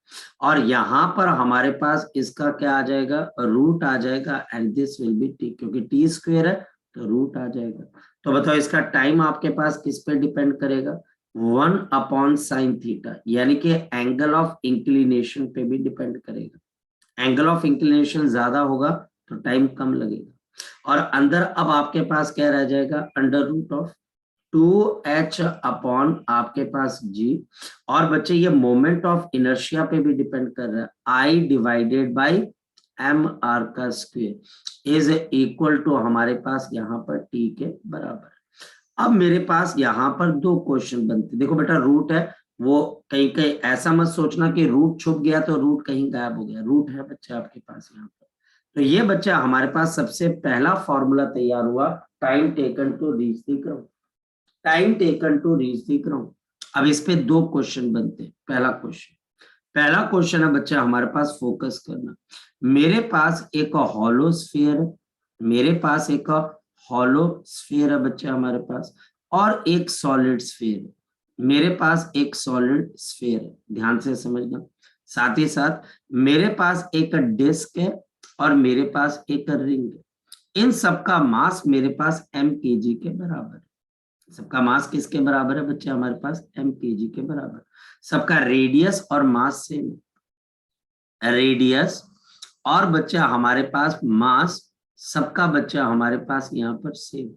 और यहाँ पर हमारे पास इसका क्या आ जाएगा? रूट आ जाएगा, and this will B t, क्योंकि t स्क्वायर है तो रूट आ जाएगा। तो बताओ इसका टाइम आपके पास किस पे डिपेंड करेगा? 1 अपॉन साइन थीटा, यानी कि एंगल ऑफ इंक्लिनेशन पे भी डिपेंड करेगा। एंगल ऑफ इंक्लिनेशन ज्यादा होगा तो टाइम कम लगेगा, और अंदर अब आपके पास क्या रह जाएगा? Under root of 2h upon आपके पास g, और बच्चे ये मोमेंट ऑफ इनर्शिया पे भी डिपेंड कर रहा है, I डिवाइडेड बाय mr का स्क्वायर इज इक्वल टू हमारे पास यहाँ पर t के बराबर। अब मेरे पास यहाँ पर 2 क्वेश्चन बनते। देखो बेटा, रूट है वो कहीं कहीं ऐसा मत सोचना कि रूट छुप गया तो रूट कहीं गायब हो गया, रूट है बच्चा आपके पास यहाँ पर। तो ये बच्चा हमारे पास सबसे पहला फॉर्मूला तैयार हुआ, time taken to reach the ground, time taken to reach the ground. अब इस पे 2 क्वेश्चन बनते हैं। पहला क्वेश्चन, पहला क्वेश्चन है बच्चा हमारे पास, फोकस करना। मेरे पास एक हॉलो स्फीयर है, मेरे पास एक हॉलो स्फीयर है बच्चा हमारे पास, और एक सॉलिड स्फीयर है। मेरे पास एक सॉलिड स्फीयर है, ध्यान से समझना। साथ ही साथ मेरे पास एक डिस्क है और मेरे पास एक रिंग है। इन सबका मास मेरे पास mkg के बराबर है। सबका मास किसके बराबर है बच्चे, हमारे पास mkg के बराबर। सबका रेडियस और मास सेम है, रेडियस और बच्चा हमारे पास मास, सबका बच्चा हमारे पास यहाँ पर सेम।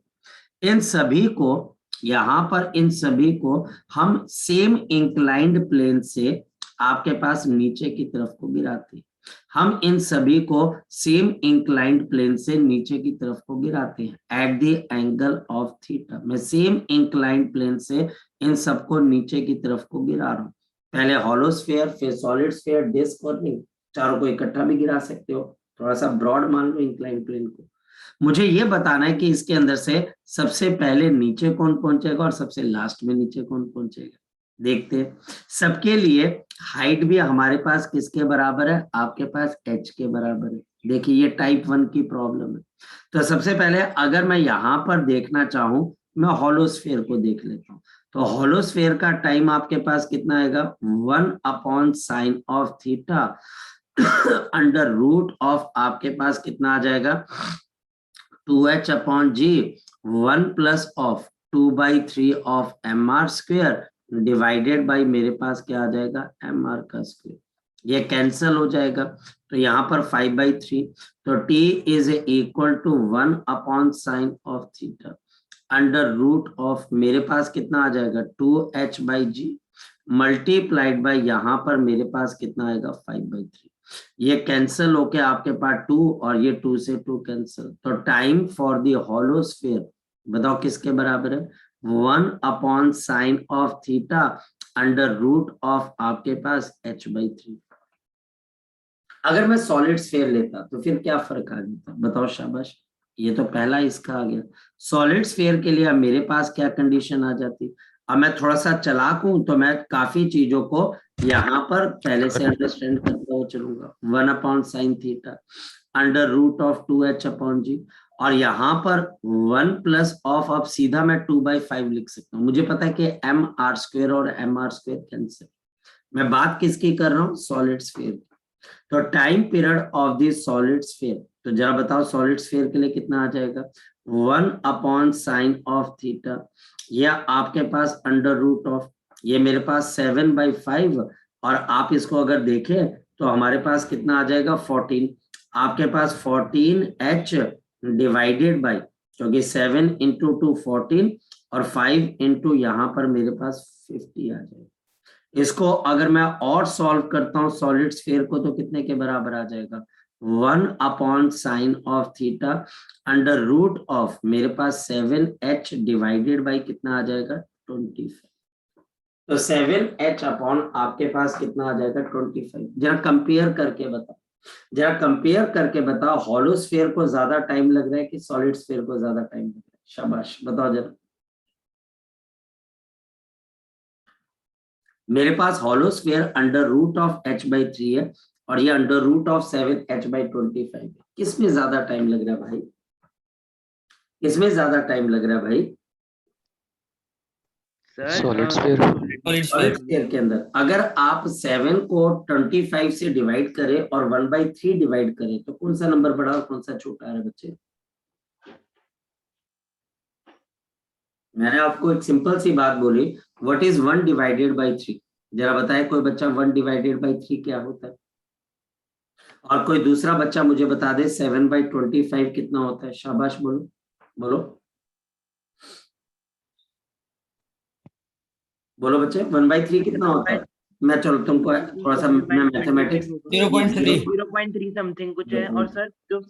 इन सभी को, यहाँ पर इन सभी को हम सेम इंक्लाइंड प्लेन से आपके पास नीचे की तरफ को गिराते हैं। हम इन सभी को सेम इंक्लाइंड प्लेन से नीचे की तरफ को गिराते हैं at the angle of theta. मैं सेम इंक्लाइंड प्लेन से इन सबको नीचे की तरफ को गिरा रहा हूँ। पहले हॉलो स्फीयर, फिर सॉलिड स्फीयर, डिस्क और रिंग, चारों को इकट्ठा भी गिरा सकते हो, थोड़ा सा ब्रॉड मान लो इंक्लाइंड प्लेन को। मुझे ये बताना है कि इसके अंदर से सबसे पहले नीचे कौन पहुंचेगा और सबसे लास्ट में नीचे कौन पहुंचेगा। देखते हैं। सबके लिए हाइट भी हमारे पास किसके बराबर है, आपके पास h के बराबर है। देखिए ये टाइप 1 की प्रॉब्लम है। तो सबसे पहले अगर मैं यहाँ पर देखना चाहूं, मैं हॉलो स्फीयर को देख लेता हूँ। तो हॉलो स्फीयर का टाइम आपके पास कितना आएगा, 1/sin of theta under root of आपके पास कितना आ जाएगा, 2h/g 1 plus of 2/3 of mr square divided by मेरे पास क्या आ जाएगा, mr का स्क्वेयर। ये कैंसल हो जाएगा, तो यहाँ पर 5/3, तो t is equal to 1/sin of theta under root of मेरे पास कितना आ जाएगा, 2h/g मल्टीप्लाइड बाई यहाँ पर मेरे पास कितना आएगा, 5/3। ये कैंसल होके आपके पास 2 और ये 2 से 2 कैंसल, तो time for the hollow sphere बताओ किसके बराबर है, 1/sin of theta under root of आपके पास h/3। अगर मैं सॉलिड स्फीयर लेता तो फिर क्या फर्क आ जाता, बताओ शाबाश। ये तो पहला इसका आ गया। सॉलिड स्फीयर के लिए मेरे पास क्या कंडीशन आ जाती, अब मैं थोड़ा सा चालाक हूं तो मैं काफी चीजों को यहाँ पर पहले से अंडरस्टैंड करते हुए चलूंगा। 1/sin theta under root of 2h/g, और यहाँ पर 1 प्लस ऑफ, अब सीधा मैं 2/5 लिख सकता हूँ। मुझे पता है कि mr स्क्वेयर और mr स्क्वेयर कैंसिल। मैं बात किसकी कर रहा हूँ, सॉलिड स्फीयर की। तो time period of the solid sphere, तो जरा बताओ सॉलिड स्फीयर के लिए कितना आ जाएगा, 1/sin ऑफ थीटा, या आपके पास अंडर रूट ऑफ, ये मेरे पास 7/5, और आप इसको अगर देखें तो हमारे पास कितना आ जाएगा, 14। आपके पास 14h डिवाइडेड बाई, क्योंकि 7 इंटू 2 14 और 5 इंटू यहाँ पर मेरे पास 50 आ जाएगा। इसको अगर मैं और सॉल्व करता हूं सॉलिड स्फीयर को, तो कितने के बराबर आ जाएगा, 1/sin of theta under root of मेरे पास 7h डिवाइडेड बाई कितना आ जाएगा, 25। तो 7h अपॉन आपके पास कितना आ जाएगा, 25। जरा कंपेयर करके बताओ, जरा कंपेयर करके बताओ, हॉलो स्फीयर को ज्यादा टाइम लग रहा है कि सॉलिड स्फीयर को ज्यादा टाइम लग रहा है, शाबाश बताओ जरा। मेरे पास hollow sphere under root of h/3 है और ये अंडर रूट ऑफ 7h/25 है। किसमें ज्यादा टाइम लग रहा है भाई, किसमें ज्यादा टाइम लग रहा है भाई, सॉलिड स्फीयर। सॉलिड स्फीयर के अंदर। अगर आप 7 को 25 से डिवाइड करें और 1/3 डिवाइड करें तो कौन सा नंबर बड़ा और कौन सा छोटा है बच्चे। मैंने आपको एक सिंपल सी बात बोली, व्हाट इज 1/3, जरा बताए कोई बच्चा 1/3 क्या होता है, और कोई दूसरा बच्चा मुझे बता दे 7/25 कितना होता है, शाबाश बोलो बोलो बोलो बच्चे, 1/3 कितना होता है। मैं चलो तुमको थोड़ा सा मैं मैथमेटिक्स 0.3 समथिंग कुछ है, और सर जो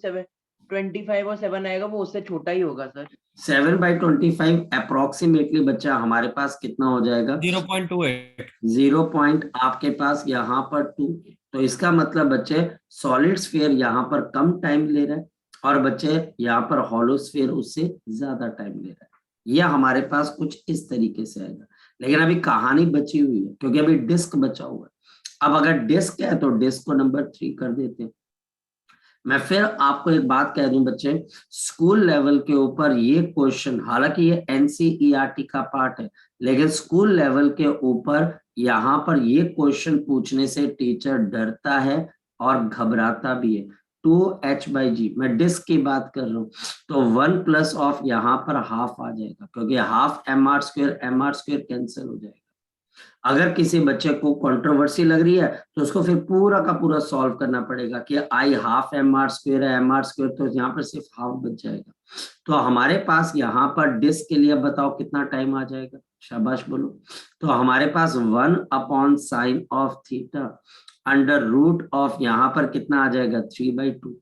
25 और 7 आएगा वो उससे छोटा ही होगा सर। 7/25 अप्रोक्सीमेटली बच्चा हमारे पास कितना हो जाएगा, 0.28। 0. आपके पास यहाँ पर 2। तो इसका मतलब बच्चे सॉलिड स्फीयर यहाँ पर कम टाइम ले रहा है और बच्चे यहाँ पर हॉलो स्फीयर उससे ज्यादा टाइम ले रहा है। यह हमारे पास कुछ इस तरीके से आएगा। लेकिन अभी कहानी बची हुई है क्योंकि अभी डिस्क बचा हुआ है। अब अगर डिस्क है तो डिस्क को नंबर 3 कर देते हैं। मैं फिर आपको एक बात कह दूं बच्चे, स्कूल लेवल के ऊपर ये क्वेश्चन, हालांकि ये एनसीईआरटी का पार्ट है, लेकिन स्कूल लेवल के ऊपर यहाँ पर ये क्वेश्चन पूछने से टीचर डरता है और घबराता भी है। 2h/g, मैं डिस्क की बात कर रहा हूँ, तो 1 प्लस ऑफ यहाँ पर हाफ आ जाएगा, क्योंकि हाफ mr² कैंसिल हो जाएगा। अगर किसी बच्चे को कंट्रोवर्सी लग रही है तो उसको फिर पूरा का पूरा सॉल्व करना पड़ेगा कि आई हाफ mr² है, mr², तो यहाँ पर सिर्फ हाफ बच जाएगा। तो हमारे पास यहाँ पर डिस्क के लिए बताओ कितना टाइम आ जाएगा, शाबाश बोलो। तो हमारे पास 1/sin of θ under root of यहाँ पर कितना आ जाएगा 3/2,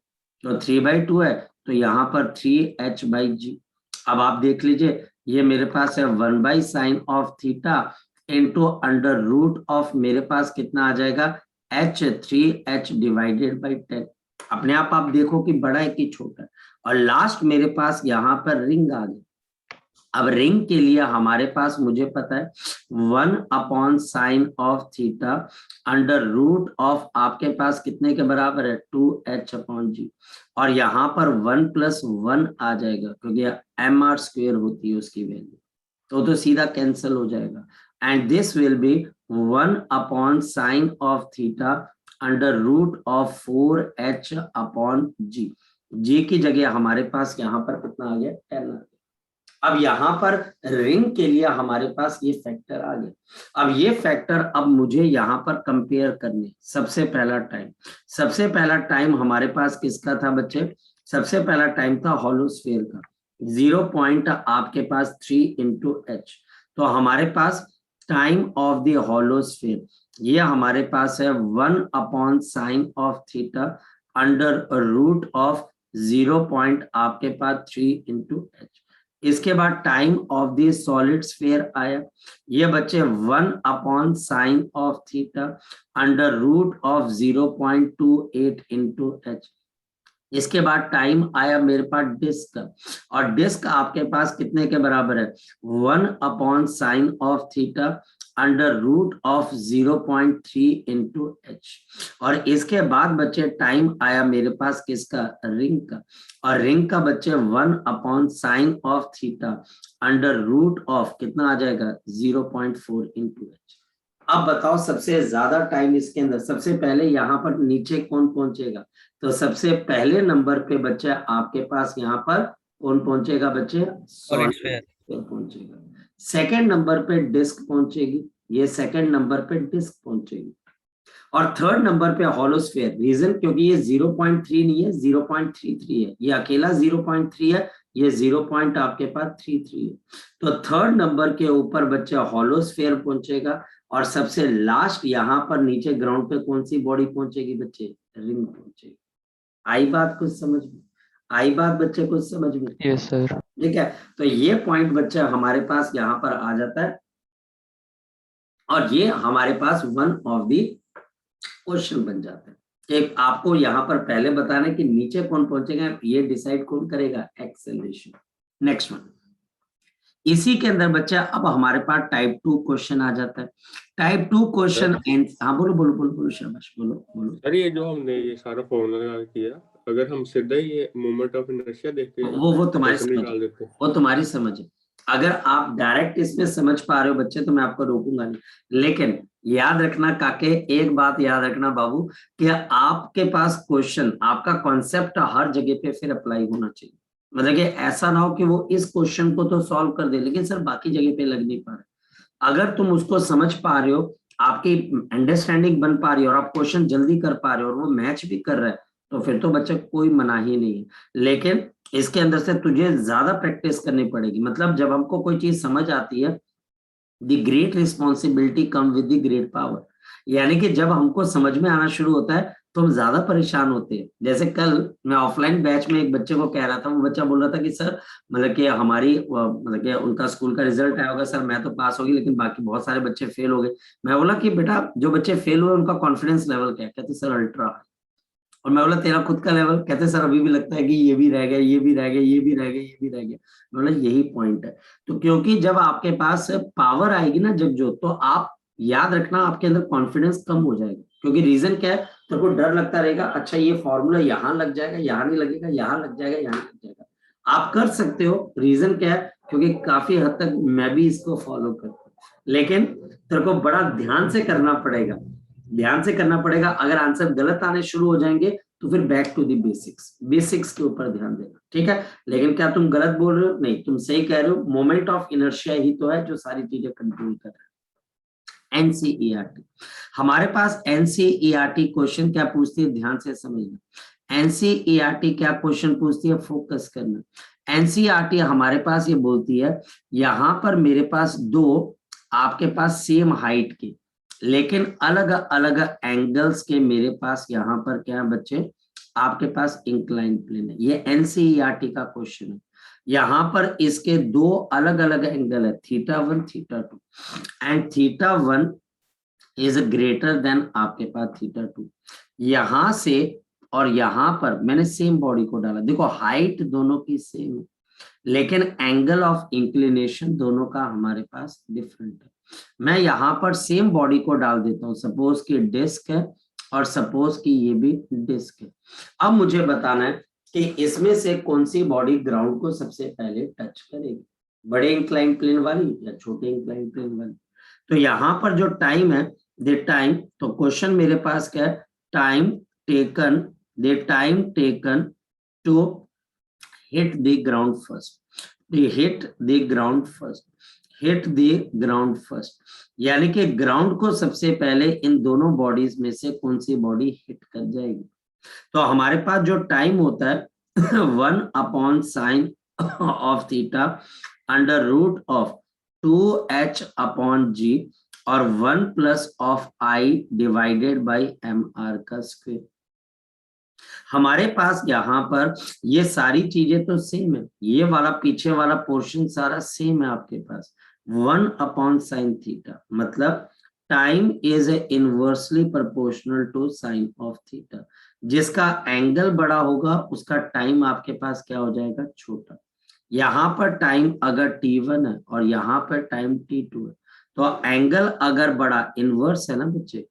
तो 3/2 है तो यहाँ पर 3h/g। अब आप देख लीजिए, ये मेरे पास है 1/sin of θ into under root of, मेरे पास कितना आ जाएगा h3h डिवाइडेड बाई 10। अपने आप देखो कि बड़ा है कि छोटा है। और लास्ट मेरे पास यहाँ पर रिंग आ गई। अब रिंग के लिए हमारे पास मुझे पता है 1/sin of θ under root of आपके पास कितने के बराबर है 2h/g, और यहाँ पर 1 + 1 आ जाएगा क्योंकि mr² होती है उसकी वैल्यू, तो सीधा कैंसिल हो जाएगा। And this will B 1/sin of θ under root of 4h/g। जी की जगह हमारे पास यहाँ पर कितना आ गया 10 आ गया। अब यहाँ पर रिंग के लिए हमारे पास ये फैक्टर आ गए। अब ये फैक्टर अब मुझे यहाँ पर कंपेयर करने, सबसे पहला टाइम हमारे पास किसका था बच्चे, सबसे पहला टाइम था होलोस्फीयर का, 0 पॉइंट आपके पास 3 × h, तो हमारे पास टाइम ऑफ द होलोस्फीयर ये हमारे पास है 1/sin of θ under root of 0 point आपके पास 3 × h। इसके बाद time of the solid sphere आया, ये बच्चे 1/sin of θ under root of 0.28 × h। इसके बाद टाइम आया मेरे पास डिस्क का, और डिस्क आपके पास कितने के बराबर है 1/sin of θ under root of 0.3 × h। और इसके बाद बच्चे टाइम आया मेरे पास किसका, रिंग का, और रिंग का बच्चे 1/sin of θ under root of कितना आ जाएगा 0.4 × h। अब बताओ सबसे ज्यादा टाइम इसके अंदर, सबसे पहले यहाँ पर नीचे कौन पहुंचेगा, तो सबसे पहले नंबर पे बच्चे आपके पास यहाँ पर कौन पहुंचेगा बच्चे, सॉलिड स्फीयर पहुंचेगा। सेकंड नंबर पे डिस्क पहुंचेगी, ये सेकंड नंबर पे डिस्क पहुंचेगी, और थर्ड नंबर पे होलोस्फीयर। रीजन क्योंकि ये 0.3 नहीं है 0.33 है, ये अकेला 0.3 है, ये 0 पॉइंट आपके पास 33 है। तो थर्ड नंबर के ऊपर बच्चा होलोस्फीयर पहुंचेगा, और सबसे लास्ट यहाँ पर नीचे ग्राउंड पे कौन सी बॉडी पहुंचेगी बच्चे, रिंग पहुंचेगी। आई बात कुछ समझ में, आई बात बच्चे कुछ समझ में, यस सर। ठीक है। तो ये पॉइंट बच्चा हमारे पास यहाँ पर आ जाता है, और ये हमारे पास वन ऑफ द क्वेश्चन बन जाता है। एक आपको यहाँ पर पहले बताना कि नीचे कौन पहुंचेगा, ये डिसाइड कौन करेगा, एक्सेलरेशन। नेक्स्ट वन, इसी के अंदर बच्चा अब हमारे पास टाइप 2 क्वेश्चन आ जाता है। टाइप 2 क्वेश्चन, हाँ बोलो बोलो बोलो बोलो शाबाश, बोलो बोलो। सर ये जो हमने ये सारा फॉर्मूला लगा किया, अगर हम सीधा ये मोमेंट ऑफ इनर्शिया देखते हैं वो तुम्हारी समझ, निकाल देते हैं, वो तुम्हारी समझ है। अगर आप डायरेक्ट इसमें समझ पा रहे हो बच्चे तो मैं आपको रोकूंगा नहीं, लेकिन याद रखना काके, एक बात याद रखना बाबू, कि आपके पास क्वेश्चन, आपका कॉन्सेप्ट हर जगह पे फिर अप्लाई होना चाहिए। मतलब कि ऐसा ना हो कि वो इस क्वेश्चन को तो सॉल्व कर दे लेकिन सर बाकी जगह पे लग नहीं पा रहा। अगर तुम उसको समझ पा रहे हो, आपकी अंडरस्टैंडिंग बन पा रही है, और आप क्वेश्चन जल्दी कर पा रहे हो, और वो मैच भी कर रहा है, तो फिर तो बच्चा कोई मना ही नहीं है। लेकिन इसके अंदर से तुझे ज्यादा प्रैक्टिस करनी पड़ेगी। मतलब जब हमको कोई चीज समझ आती है, the great responsibility come with the great power, यानी कि जब हमको समझ में आना शुरू होता है तो हम ज्यादा परेशान होते हैं। जैसे कल मैं ऑफलाइन बैच में एक बच्चे को कह रहा था, वो बच्चा बोल रहा था कि सर मतलब कि हमारी मतलब कि उनका स्कूल का रिजल्ट आया होगा सर, मैं तो पास होगी लेकिन बाकी बहुत सारे बच्चे फेल हो गए। मैं बोला कि बेटा जो बच्चे फेल हुए उनका कॉन्फिडेंस लेवल क्या है, कहते सर अल्ट्रा। और मैं बोला तेरा खुद का लेवल, कहते सर अभी भी लगता है कि ये भी रह गया, ये भी रह गया, ये भी रह गया, ये भी रह गया। मैं बोला यही पॉइंट है। तो क्योंकि जब आपके पास पावर आएगी ना, जब जो, तो आप याद रखना, आपके अंदर कॉन्फिडेंस कम हो जाएगा, क्योंकि रीजन क्या है, तेरे को डर लगता रहेगा, अच्छा ये फॉर्मूला यहाँ लग जाएगा, यहाँ नहीं लगेगा, यहाँ लग जाएगा, यहाँ लग जाएगा। आप कर सकते हो, रीजन क्या है, क्योंकि काफी हद तक मैं भी इसको फॉलो करता हूँ, लेकिन तेरे को बड़ा ध्यान से करना पड़ेगा, ध्यान से करना पड़ेगा। अगर आंसर गलत आने शुरू हो जाएंगे तो फिर back to the basics, basics के ऊपर ध्यान देना, ठीक है। लेकिन क्या तुम गलत बोल रहे हो? नहीं, तुम सही कह रहे हो, मोमेंट ऑफ इनर्शिया ही तो है जो सारी चीजें कंट्रोल कर रहा है। एनसीईआरटी, हमारे पास एनसीईआरटी क्वेश्चन क्या पूछती है, ध्यान से समझना। एनसीईआरटी क्या क्वेश्चन पूछती है, फोकस करना। एनसीईआरटी हमारे पास ये बोलती है, यहां पर मेरे पास दो आपके पास सेम हाइट के लेकिन अलग अलग एंगल्स के मेरे पास यहाँ पर क्या है बच्चे, आपके पास इंक्लाइन प्लेन है। ये एनसीईआरटी का क्वेश्चन है। यहाँ पर इसके दो अलग अलग एंगल है, θ1 θ2, एंड θ1 इज ग्रेटर देन आपके पास θ2। यहां से और यहां पर मैंने सेम बॉडी को डाला, देखो हाइट दोनों की सेम है लेकिन एंगल ऑफ इंक्लिनेशन दोनों का हमारे पास डिफरेंट है। मैं यहाँ पर सेम बॉडी को डाल देता हूँ, सपोज कि डिस्क है और सपोज कि ये भी डिस्क है। अब मुझे बताना है कि इसमें से कौन सी बॉडी ग्राउंड को सबसे पहले टच करेगी, बड़े इंक्लाइन प्लेन वाली या छोटे इंक्लाइन प्लेन वाली। तो यहाँ पर जो टाइम है, द टाइम, तो क्वेश्चन मेरे पास क्या है, time taken, the time taken to hit the ground first, they hit the ground first, hit the ground first, यानी कि ग्राउंड को सबसे पहले इन दोनों बॉडीज में से कौन सी बॉडी हिट कर जाएगी। तो हमारे पास जो टाइम होता है 1/sin of theta under root of 2h/g और 1+i डिवाइडेड बाई mr का स्क्वायर। हमारे पास यहाँ पर ये सारी चीजें तो सेम है, ये वाला पीछे वाला पोर्शन सारा सेम है आपके पास। 1/sin थीटा मतलब time is inversely proportional to sine of theta. जिसका एंगल बड़ा होगा उसका टाइम आपके पास क्या हो जाएगा, छोटा। यहाँ पर टाइम अगर t1 है और यहाँ पर टाइम t2 है, तो एंगल अगर बड़ा, इनवर्स है ना बच्चे,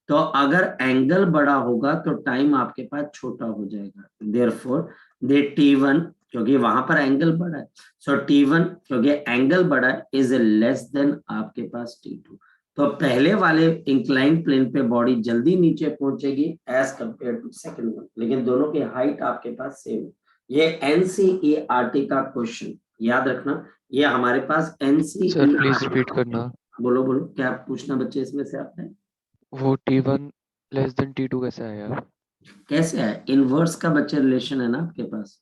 तो अगर एंगल बड़ा होगा तो टाइम आपके पास छोटा हो जाएगा। देयरफॉर दे t1, क्योंकि वहां पर एंगल बड़ा है, सो t1 क्योंकि एंगल बड़ा है इज लेस देन आपके पास t2। तो पहले वाले इंक्लाइन प्लेन पे बॉडी जल्दी नीचे पहुंचेगी as compared to second one, लेकिन दोनों की हाइट आपके पास सेम है। ये एनसीईआरटी का क्वेश्चन याद रखना, ये हमारे पास सर प्लीज रिपीट एनसीईआरटी। करना। बोलो बोलो, क्या पूछना बच्चे इसमें से आपने? वो T1 लेस देन T2 कैसे आया? कैसे है, इनवर्स का बच्चे रिलेशन है ना आपके पास,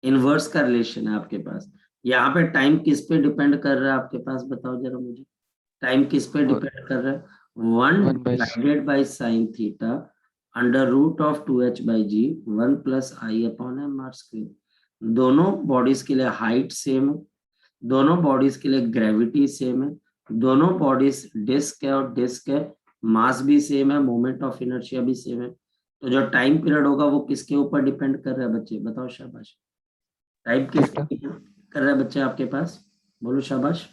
इनवर्स का रिलेशन है आपके पास। यहाँ पे टाइम किस पे डिपेंड कर रहा है आपके पास, बताओ जरा मुझे, टाइम किस पे डिपेंड कर रहा है? 1 1 by divided by sine theta under root of 2h/g 1+i/mr²। दोनों बॉडीज के लिए हाइट सेम है, दोनों बॉडीज के लिए ग्रेविटी सेम है, दोनों बॉडीज डिस्क है और डिस्क है, मास भी सेम है, मोमेंट ऑफ इनर्शिया भी सेम है। तो जो टाइम पीरियड होगा वो किसके ऊपर डिपेंड कर रहा है बच्चे, बताओ शाबाश। टाइम किस पे थीटा डिपेंड कर रहा है बच्चे आपके पास, बोलो शाबाश।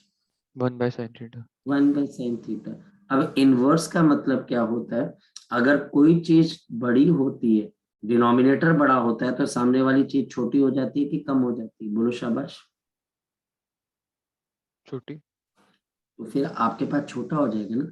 1 by sin theta. 1/sin theta. अब इनवर्स का मतलब क्या होता है, अगर कोई चीज बड़ी होती है, डिनोमिनेटर बड़ा होता है, तो सामने वाली चीज छोटी हो जाती है कि कम हो जाती है, बोलो शाबाश। छोटी। तो फिर आपके पास छोटा हो जाएगा ना।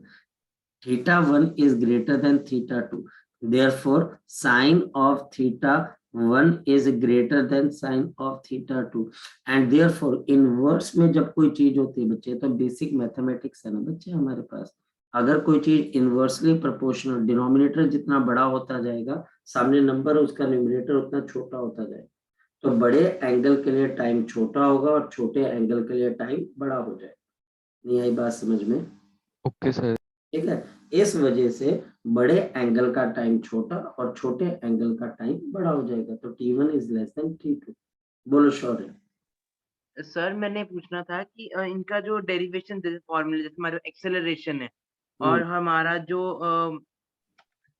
θ1 is greater than θ2, therefore sine of θ1 is greater than sine of θ2, and therefore inverse में जब कोई चीज होती है बच्चे, तो बेसिक मैथमेटिक्स है ना बच्चे हमारे पास, अगर कोई चीज इनवर्सली प्रोपोर्शनल, डिनोमिनेटर जितना बड़ा होता जाएगा सामने नंबर उसका न्यूमरेटर उतना छोटा होता जाएगा, तो बड़े एंगल के लिए टाइम छोटा होगा और छोटे एंगल के लिए टाइम बड़ा हो जाएगा। नहीं आई बात समझ में? Okay sir. ठीक है, इस वजह से बड़े एंगल का टाइम छोटा और छोटे एंगल का टाइम बड़ा हो जाएगा, तो t1 is less than t2। बोलो शौर्य। सर मैंने पूछना था कि इनका जो डेरिवेशन जैसे फॉर्मूला, जैसे हमारा एक्सेलरेशन है और हमारा जो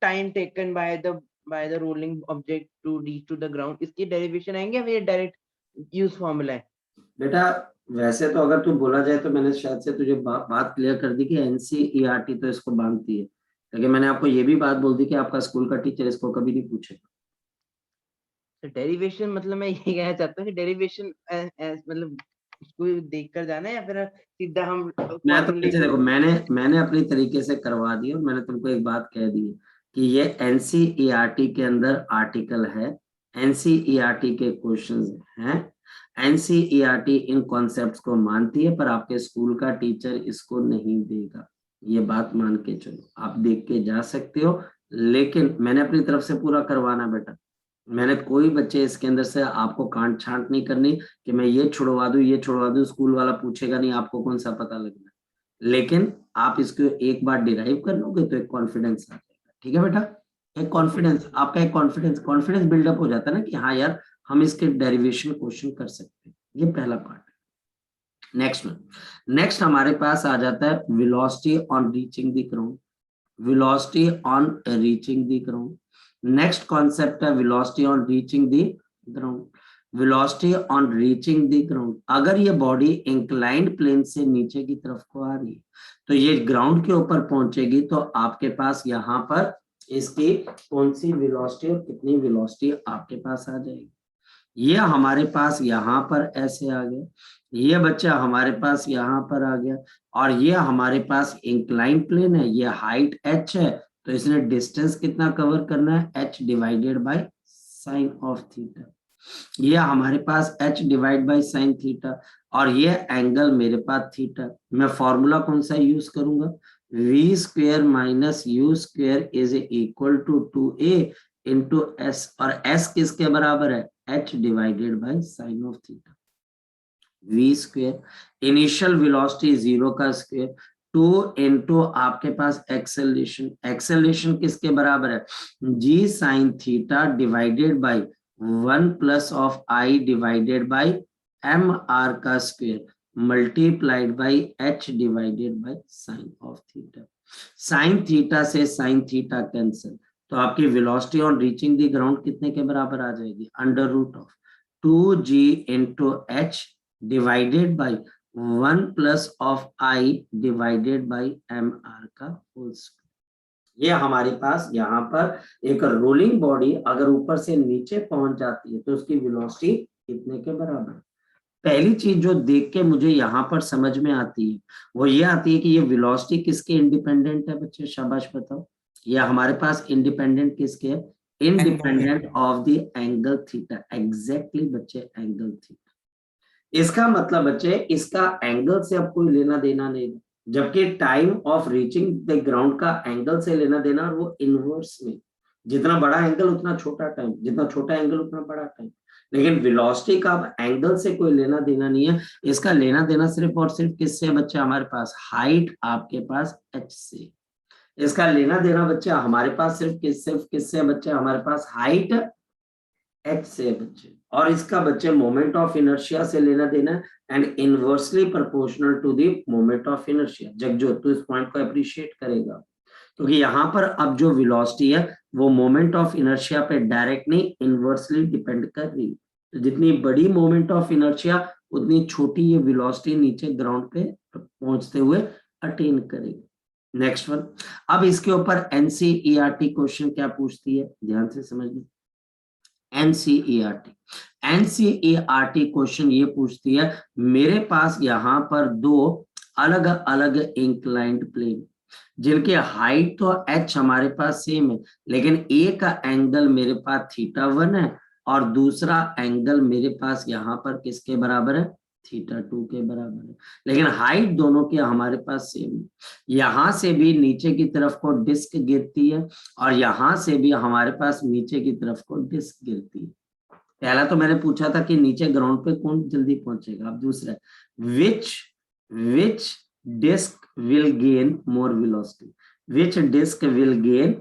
time taken by the rolling object to reach to the ground, इसकी डेरिवेशन आएंगे या ये डायरेक्ट यूज फॉर्मूला है? बेटा वैसे तो अगर तू बोला जाए तो मैंने शायद से तुझे बात क्लियर कर दी कि एनसीईआरटी तो इसको बांधती है, लेकिन मैंने आपको ये भी बात बोल दी कि आपका स्कूल का टीचर इसको कभी नहीं पूछेगा। तो डेरिवेशन मतलब मैं ये कहना चाहता हूँ कि डेरिवेशन मतलब उसको देख कर जाना है या फिर सीधा हम मैं तो फॉर्मूले बच्चे देखो, मैंने अपनी तरीके से करवा दी और मैंने तुमको एक बात कह दी है कि ये एनसीईआरटी के अंदर आर्टिकल है, एनसीईआरटी के क्वेश्चंस हैं, एनसीईआरटी इन कॉन्सेप्ट्स को मानती है, पर आपके स्कूल का टीचर इसको नहीं देगा। ये बात मान के चलो, आप देख के जा सकते हो, लेकिन मैंने अपनी तरफ से पूरा करवाना बेटा। मैंने कोई बच्चे इसके अंदर से आपको कांट छांट नहीं करनी कि मैं ये छुड़वा दूं ये छुड़वा दूं, स्कूल वाला पूछेगा नहीं, आपको कौन सा पता लगना। लेकिन आप इसको एक बार डिराइव कर लोगे तो एक कॉन्फिडेंस आ जाएगा। ठीक है बेटा, एक कॉन्फिडेंस, आपका एक कॉन्फिडेंस बिल्डअप हो जाता है ना कि हाँ यार हम इसके डेरिवेशन क्वेश्चन कर सकते हैं। ये पहला पार्ट है। नेक्स्ट हमारे पास आ जाता है velocity on reaching the ground, velocity on reaching the ground. Next concept है velocity on reaching the ground. velocity on reaching the ground, अगर ये बॉडी इंक्लाइंड प्लेन से नीचे की तरफ को आ रही है तो ये ग्राउंड के ऊपर पहुंचेगी, तो आपके पास यहाँ पर इसकी कौन सी वेलोसिटी और कितनी वेलोसिटी आपके पास आ जाएगी। ये हमारे पास यहाँ पर ऐसे आ गया, ये बच्चा हमारे पास यहाँ पर आ गया, और ये हमारे पास इंक्लाइन प्लेन है, ये हाइट h है, तो इसने डिस्टेंस कितना कवर करना है, h divided by sine of theta. ये हमारे पास h divide by sine theta, और ये एंगल मेरे पास थीटा। मैं फॉर्मूला कौन सा यूज करूंगा, v square minus u square is equal to 2a into s, और s किसके बराबर है, h divided by sine of theta. v square initial velocity 0 का स्क्वेयर 2 इंटू आपके पास एक्सेलरेशन, एक्सेलरेशन किसके बराबर है, g sine theta divided by 1 plus of i divided by m r का square multiplied by h divided by sine of theta. Sine theta से sine theta cancel, तो आपकी velocity on reaching the ground कितने के बराबर आ जाएगी, under root of 2g into h divided by 1 plus of i divided by mr का whole square. ये हमारे पास यहाँ पर एक रोलिंग बॉडी अगर ऊपर से नीचे पहुंच जाती है तो उसकी वेलोसिटी कितने के बराबर। पहली चीज जो देख के मुझे यहाँ पर समझ में आती है वो ये आती है कि ये वेलोसिटी किसके इंडिपेंडेंट है बच्चे, शाबाश बताओ। ये हमारे पास इंडिपेंडेंट किसके है, independent of the angle theta. Exactly बच्चे, एंगल थीटा। इसका मतलब बच्चे इसका एंगल से अब कोई लेना देना नहीं, जबकि time of reaching the ground का एंगल से लेना देना, और वो इनवर्स में, जितना बड़ा एंगल उतना छोटा टाइम, जितना छोटा एंगल उतना बड़ा टाइम। लेकिन वेलोसिटी का अब एंगल से कोई लेना देना नहीं है, इसका लेना देना सिर्फ और सिर्फ किससे बच्चे, हमारे पास हाइट आपके पास h से। इसका लेना देना बच्चे हमारे पास सिर्फ किससे बच्चे, हमारे पास हाइट h से बच्चे, और इसका बच्चे मोमेंट ऑफ इनर्शिया से लेना देना and inversely proportional to the moment of inertia. Jagjot तो इस पॉइंट को अप्रिशिएट करेगा, क्योंकि यहाँ पर अब जो वेलोसिटी है वो मोमेंट ऑफ इनर्शिया पे डायरेक्ट नहीं इनवर्सली डिपेंड कर रही है। तो जितनी बड़ी मोमेंट ऑफ इनर्शिया उतनी छोटी ये वेलोसिटी नीचे ग्राउंड पे पहुंचते हुए अटेन करेगी। नेक्स्ट वन, अब इसके ऊपर एनसीईआरटी क्वेश्चन क्या पूछती है, ध्यान से समझिए। एनसीईआरटी क्वेश्चन ये पूछती है, मेरे पास यहाँ पर दो अलग अलग इंक्लाइंड प्लेन जिनके हाइट तो h हमारे पास सेम है, लेकिन एक का एंगल मेरे पास θ1 है और दूसरा एंगल मेरे पास यहाँ पर किसके बराबर है, θ2 के बराबर है, लेकिन हाइट दोनों की हमारे पास सेम है। यहाँ से भी नीचे की तरफ को डिस्क गिरती है और यहाँ से भी हमारे पास नीचे की तरफ को डिस्क गिरती है। पहला तो मैंने पूछा था कि नीचे ग्राउंड पे कौन जल्दी पहुंचेगा, अब दूसरा विच disc will gain more velocity, which disk will gain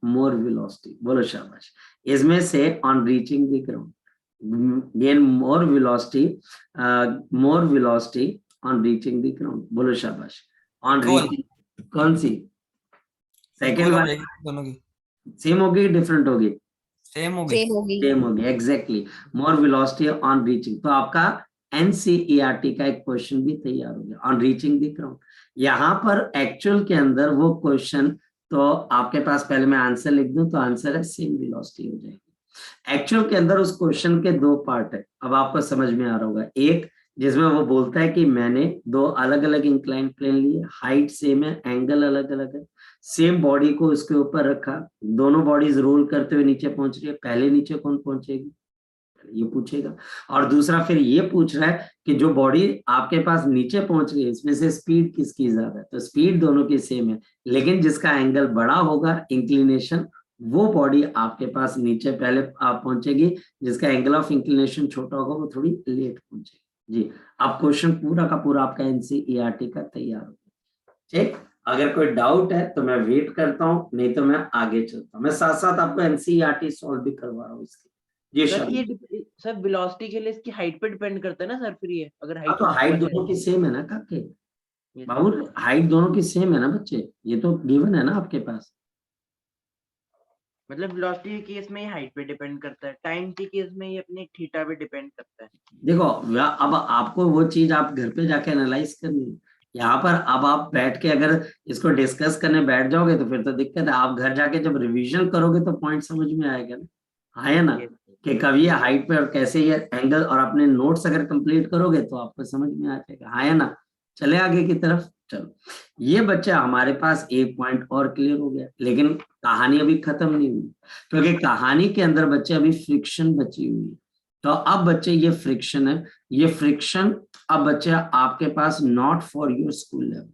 more velocity, बोलो शाबाश। इसमें से on reaching the ground gain more velocity on reaching the ground, बोलो शाबाश। on reaching कौन सी, सेकेंड वाली दोनों की सेम होगी डिफरेंट होगी, सेम होगी exactly more velocity on reaching. तो आपका एनसीईआरटी का एक क्वेश्चन भी तैयार हो गया ऑन रीचिंग द ग्राउंड। यहाँ पर एक्चुअल के अंदर वो क्वेश्चन, तो आपके पास पहले मैं आंसर लिख दूं तो आंसर है सेम वेलोसिटी हो जाएगी। एक्चुअल के अंदर उस क्वेश्चन के दो पार्ट है, अब आपको समझ में आ रहा होगा। एक जिसमें वो बोलता है कि मैंने दो अलग अलग इंक्लाइन प्लेन लिए, हाइट सेम है, एंगल अलग अलग है, सेम बॉडी को उसके ऊपर रखा, दोनों बॉडीज रोल करते हुए नीचे पहुंच रही है, पहले नीचे कौन पहुंचेगी, ये पूछेगा। और दूसरा फिर ये पूछ रहा है कि जो बॉडी आपके पास नीचे पहुंच रही है इसमें से स्पीड किसकी ज्यादा है, तो स्पीड दोनों की सेम है, लेकिन जिसका एंगल बड़ा होगा इंक्लिनेशन, वो बॉडी आपके पास नीचे पहले आप पहुंचेगी, जिसका एंगल ऑफ इंक्लिनेशन छोटा होगा वो थोड़ी लेट पहुंचेगी। जी, अब क्वेश्चन पूरा का पूरा आपका एनसीईआरटी का तैयार हो गया। ठीक, अगर कोई डाउट है तो मैं वेट करता हूँ, नहीं तो मैं आगे चलता हूँ। मैं साथ साथ आपको एनसीईआरटी सॉल्व भी करवा रहा हूँ इसकी। जी सर ये सर वेलोसिटी के लिए इसकी हाइट पे डिपेंड करता है ना सर, फिर ये अगर हाइट तो हाइट दोनों की सेम है ना काके बाबू, हाइट दोनों की सेम है ना बच्चे, ये तो गिवन है ना आपके पास। मतलब वेलोसिटी के केस में ये हाइट पे डिपेंड करता है, टाइम के केस में ये अपने थीटा पे डिपेंड करता है। देखो अब आपको वो चीज आप घर पे जाके एनालाइज करनी है। यहाँ पर अब आप बैठ के अगर इसको डिस्कस करने बैठ जाओगे तो फिर तो दिक्कत है। आप घर जाके जब रिवीजन करोगे तो पॉइंट समझ में आएगा ना, है ना, कि कभी ये हाइट पे और कैसे ये एंगल, और अपने नोट्स अगर कंप्लीट करोगे तो आपको समझ में आ जाएगा, है ना। चले आगे की तरफ। चलो, ये बच्चा हमारे पास एक पॉइंट और क्लियर हो गया, लेकिन कहानी अभी खत्म नहीं हुई, क्योंकि कहानी के अंदर बच्चे अभी फ्रिक्शन बची हुई है। तो अब बच्चे ये फ्रिक्शन है, ये फ्रिक्शन अब बच्चे आपके पास not for your school level,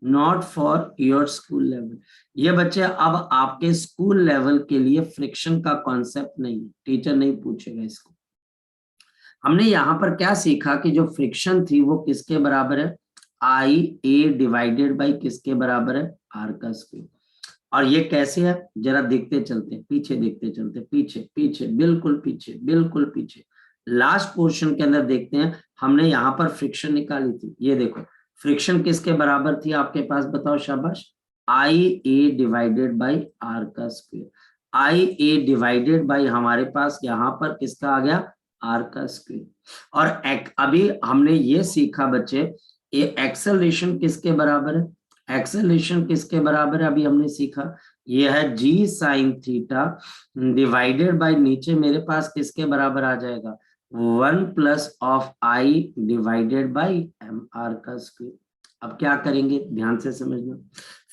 not for your school level. ये बच्चे अब आपके स्कूल लेवल के लिए फ्रिक्शन का कॉन्सेप्ट नहीं है, टीचर नहीं पूछेगा इसको। हमने यहाँ पर क्या सीखा कि जो फ्रिक्शन थी वो किसके बराबर है, आई ए डिवाइडेड बाई किसके बराबर है, आर का स्क्वायर। और ये कैसे है जरा देखते चलते, पीछे देखते चलते, पीछे पीछे बिल्कुल पीछे, बिल्कुल पीछे लास्ट पोर्शन के अंदर देखते हैं। हमने यहाँ पर फ्रिक्शन निकाली थी, ये देखो फ्रिक्शन किसके बराबर थी आपके पास, बताओ शाबाश, आई ए डिवाइडेड बाई आर का square. I A divided by हमारे पास यहाँ पर किसका आ गया, आर का स्क्वायर। और अभी हमने ये सीखा बच्चे, ये एक्सेलरेशन किसके बराबर है, एक्सेलरेशन किसके बराबर है अभी हमने सीखा, ये है g sine theta divided by नीचे मेरे पास किसके बराबर आ जाएगा, 1 plus of I divided by M R का स्क्वायर। अब क्या करेंगे ध्यान से समझना,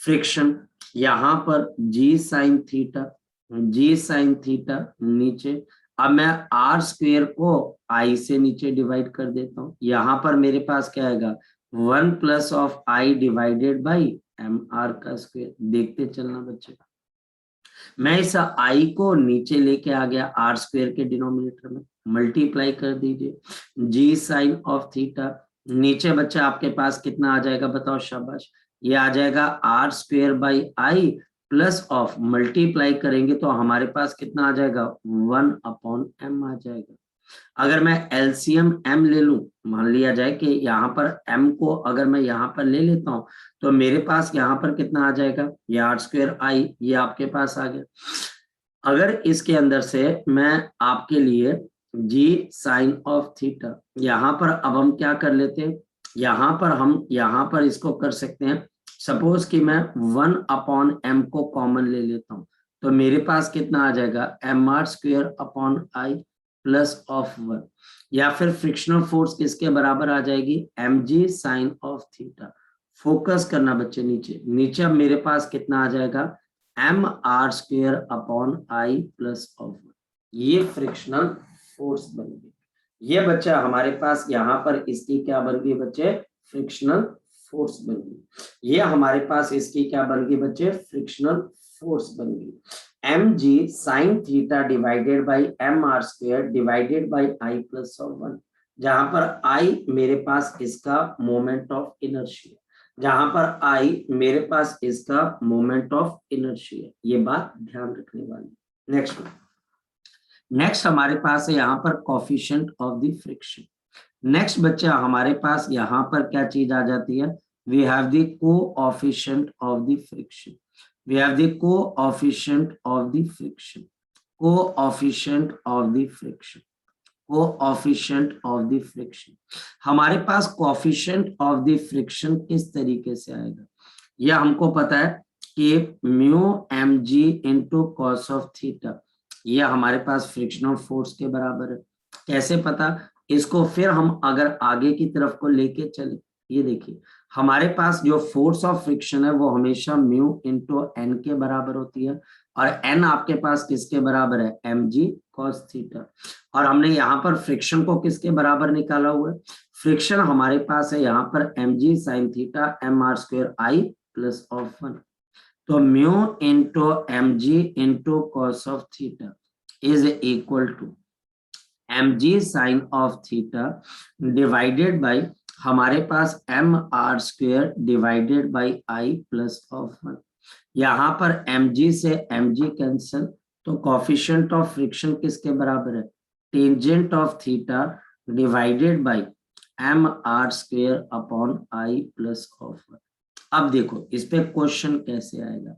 फ्रिक्शन यहाँ पर g sine theta, g sine theta नीचे, अब मैं आर स्क्वायर को आई से नीचे डिवाइड कर देता हूँ, यहाँ पर मेरे पास क्या आएगा 1 plus of I divided by M R का स्क्वायर। देखते चलना बच्चे, मैं इस आई को नीचे लेके आ गया आर स्क्वायर के डिनोमिनेटर में, मल्टीप्लाई कर दीजिए जी साइन ऑफ थीटा, नीचे बच्चा आपके पास कितना आ जाएगा बताओ शाबाश, ये आ जाएगा R square by I plus of multiply करेंगे तो हमारे पास कितना आ जाएगा 1 अपॉन एम आ जाएगा। अगर मैं एलसीएम एम ले लूं, मान लिया जाए कि यहाँ पर एम को अगर मैं यहाँ पर ले लेता हूं तो मेरे पास यहाँ पर कितना आ जाएगा, ये आर स्क्वायर आई, ये आपके पास आ गया। अगर इसके अंदर से मैं आपके लिए जी साइन ऑफ थीटा, यहाँ पर अब हम क्या कर लेते हैं, यहाँ पर हम यहाँ पर इसको कर सकते हैं, सपोज कि मैं 1 अपॉन एम को कॉमन ले लेता हूं तो मेरे पास कितना आ जाएगा M R square upon I plus of 1, या फिर फ्रिक्शनल फोर्स किसके बराबर आ जाएगी M g sine of theta. Focus करना बच्चे नीचे, नीचे अब मेरे पास कितना आ जाएगा M R square upon I plus of 1, ये फ्रिक्शनल फोर्स बन गई। ये बच्चा हमारे पास यहाँ पर इसकी क्या बन गई बच्चे, फ्रिक्शनल फोर्स बन गई। ये हमारे पास इसकी क्या बन गई बच्चे, फ्रिक्शनल फोर्स बन गई। M g sine theta divided by M R square divided by I plus of 1, जहां पर आई मेरे पास इसका मोमेंट ऑफ इनर्शिया, जहां पर आई मेरे पास इसका मोमेंट ऑफ इनर्शिया, ये बात ध्यान रखने वाली। नेक्स्ट हमारे पास है यहाँ पर coefficient of the friction. Next बच्चा हमारे पास यहाँ पर क्या चीज आ जाती है, we have the coefficient of the friction, we have the coefficient of the friction, coefficient of the friction, coefficient of the friction. हमारे पास कोएफिशिएंट ऑफ द फ्रिक्शन किस तरीके से आएगा, यह हमको पता है कि mu mg into cos of theta, यह हमारे पास फ्रिक्शनल फोर्स के बराबर है। कैसे पता, इसको फिर हम अगर आगे की तरफ को लेके चले, ये देखिए हमारे पास जो फोर्स ऑफ फ्रिक्शन है वो हमेशा म्यू इंटू एन के बराबर होती है, और एन आपके पास किसके बराबर है, mg cos थीटा। और हमने यहाँ पर फ्रिक्शन को किसके बराबर निकाला हुआ है, फ्रिक्शन हमारे पास है यहाँ पर mg sin थीटा mr² i प्लस ऑफ 1। तो mu into mg into cos of theta is equal to mg sin of theta divided by हमारे पास mr² divided by i plus of 1। यहाँ पर mg से mg कैंसल, तो coefficient of friction किसके बराबर है, tangent of theta divided by mr² upon i plus of 1। अब देखो इस पे क्वेश्चन कैसे आएगा,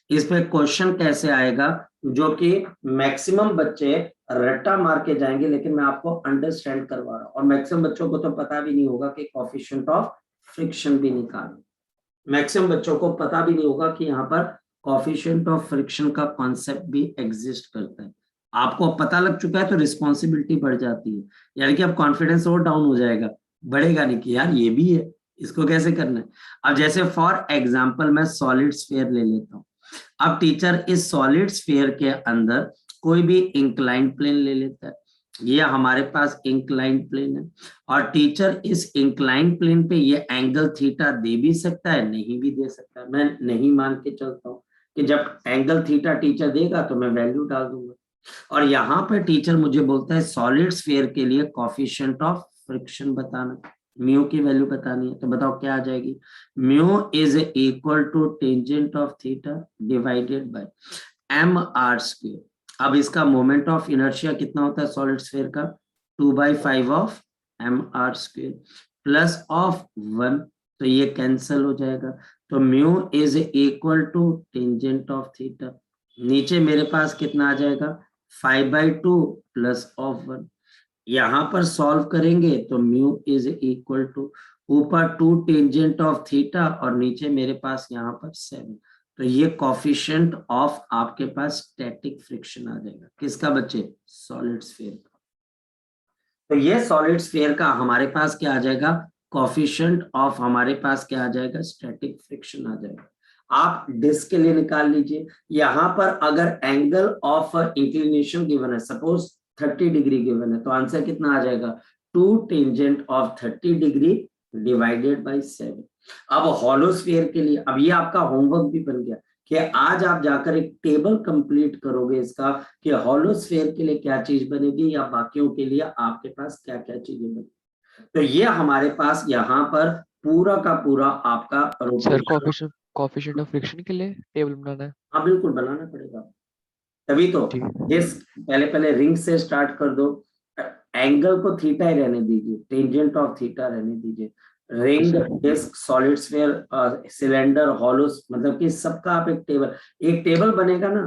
इस पे क्वेश्चन कैसे आएगा जो कि मैक्सिमम बच्चे रट्टा मार के जाएंगे, लेकिन मैं आपको अंडरस्टैंड करवा रहा हूँ। और मैक्सिमम बच्चों को तो पता भी नहीं होगा कि कोएफिशिएंट ऑफ फ्रिक्शन भी निकालो, मैक्सिमम बच्चों को पता भी नहीं होगा कि यहाँ पर कोएफिशिएंट ऑफ फ्रिक्शन का कॉन्सेप्ट भी एग्जिस्ट करता है। आपको पता लग चुका है तो रिस्पॉन्सिबिलिटी बढ़ जाती है, यानी कि अब कॉन्फिडेंस और डाउन हो जाएगा, बढ़ेगा नहीं कि यार ये भी है, इसको कैसे करना है। अब जैसे फॉर एग्जांपल मैं सॉलिड स्फीयर ले लेता हूँ। अब टीचर इस सॉलिड स्फीयर के अंदर कोई भी इंक्लाइंड प्लेन ले लेता है, ये हमारे पास इंक्लाइंड प्लेन है, और टीचर इस इंक्लाइंड प्लेन पे ये एंगल थीटा दे भी सकता है, नहीं भी दे सकता है। मैं नहीं मान के चलता हूँ कि जब एंगल थीटा टीचर देगा तो मैं वैल्यू डाल दूंगा। और यहाँ पर टीचर मुझे बोलता है सॉलिड स्फीयर के लिए कोएफिशिएंट ऑफ फ्रिक्शन बताना, म्यू की वैल्यू बतानी है। तो बताओ क्या आ जाएगी, mu is equal to tangent of theta divided by mr²। अब इसका मोमेंट ऑफ इनर्शिया कितना होता है सॉलिड स्फीयर का, 2/5 ऑफ mr² प्लस ऑफ 1, तो ये कैंसल हो जाएगा। तो mu is equal to tangent of theta, नीचे मेरे पास कितना आ जाएगा 5/2 प्लस ऑफ 1। यहाँ पर सॉल्व करेंगे तो म्यू इज इक्वल टू ऊपर 2 टेंजेंट ऑफ थीटा और नीचे मेरे पास यहाँ पर 7। तो ये कोएफिशिएंट ऑफ आपके पास स्टैटिक फ्रिक्शन आ जाएगा, किसका बच्चे, सॉलिड स्फीयर का। तो ये सॉलिड स्फीयर का हमारे पास क्या आ जाएगा, कोएफिशिएंट ऑफ हमारे पास क्या आ जाएगा, स्टैटिक फ्रिक्शन आ जाएगा। आप डिस्क के लिए निकाल लीजिए, यहाँ पर अगर एंगल ऑफ इंक्लिनेशन गिवन है, सपोज 30 डिग्री गिवन है, तो आंसर कितना आ जाएगा, 2 tangent of 30 degree divided by 7। अब हॉलो स्फीयर के लिए, अब ये आपका होमवर्क भी बन गया कि आज आप जाकर एक टेबल कंप्लीट करोगे इसका कि हॉलो स्फीयर के लिए क्या चीज बनेगी या बाकियों के लिए आपके पास क्या क्या चीजें बनेगी। तो ये हमारे पास यहाँ पर पूरा का पूरा आपका सर कोएफिशिएंट ऑफ फ्रिक्शन के लिए टेबल बनाना है। हाँ बिल्कुल बनाना पड़ेगा, तभी तो ठीक है। इस पहले रिंग से स्टार्ट कर दो, एंगल को थीटा ही रहने दीजिए, टेंजेंट ऑफ थीटा रहने दीजिए, ring, disc, solid sphere, cylinder, hollow, मतलब कि सबका आप एक टेबल बनेगा ना,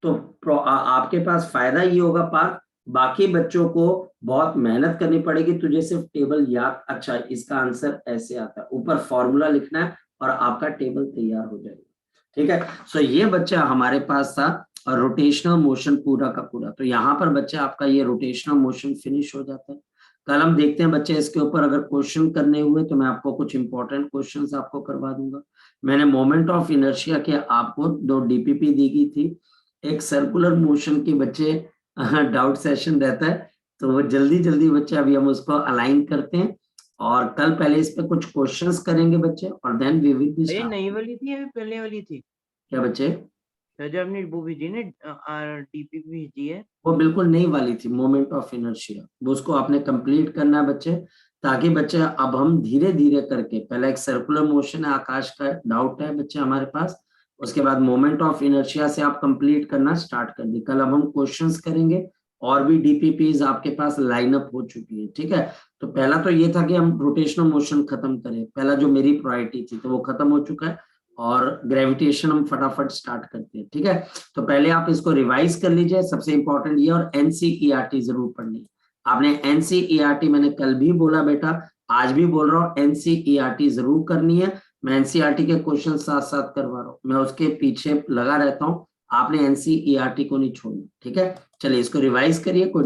तो आपके पास फायदा ये होगा पार्थ, बाकी बच्चों को बहुत मेहनत करनी पड़ेगी, तुझे सिर्फ टेबल याद, अच्छा इसका आंसर ऐसे आता है, ऊपर फॉर्मूला लिखना है और आपका टेबल तैयार हो जाएगा। ठीक है, सो ये बच्चा हमारे पास था और रोटेशनल मोशन पूरा का पूरा। तो यहाँ पर बच्चे आपका ये रोटेशनल मोशन फिनिश हो जाता है। कल हम देखते हैं बच्चे इसके ऊपर अगर क्वेश्चन करने हुए तो मैं आपको कुछ इंपॉर्टेंट क्वेश्चंस आपको करवा दूंगा। मैंने मोमेंट ऑफ इनर्शिया के आपको 2 डीपीपी दी गई थी, एक सर्कुलर मोशन की बच्चे डाउट सेशन रहता है, तो वो जल्दी बच्चे अभी हम उसको अलाइन करते हैं और कल पहले इस पे कुछ क्वेश्चंस करेंगे बच्चे और देन वी विल बी ये नई वाली थी या पहले वाली थी? क्या बच्चे, जो आपने वो भेजी ना डीपी भेजी है, वो बिल्कुल नई वाली थी मोमेंट ऑफ इनर्शिया, वो उसको आपने कंप्लीट करना है बच्चे, ताकि बच्चे अब हम धीरे धीरे करके, पहले एक सर्कुलर मोशन है, आकाश का डाउट है बच्चे हमारे पास, उसके बाद मोमेंट ऑफ इनर्शिया से आप कंप्लीट करना स्टार्ट कर दी। कल अब हम क्वेश्चंस करेंगे और भी डीपीपीज आपके पास लाइनअप हो चुकी है। ठीक है, तो पहला तो ये था कि हम रोटेशनल मोशन खत्म करें, पहला जो मेरी प्रायोरिटी थी तो वो खत्म हो चुका है और ग्रेविटेशन हम फटाफट स्टार्ट करते हैं। ठीक है, तो पहले आप इसको रिवाइज कर लीजिए, सबसे इंपॉर्टेंट ये, और एनसीईआरटी जरूर पढ़नी है। आपने एनसीईआरटी मैंने कल भी बोला बेटा, आज भी बोल रहा हूँ, एनसीईआरटी जरूर करनी है। मैं एनसीईआरटी के क्वेश्चन साथ साथ करवा रहा हूँ, मैं उसके पीछे लगा रहता हूँ। आपने एनसीईआरटी को नहीं छोड़ना, ठीक है। चलिए इसको रिवाइज करिए। कोई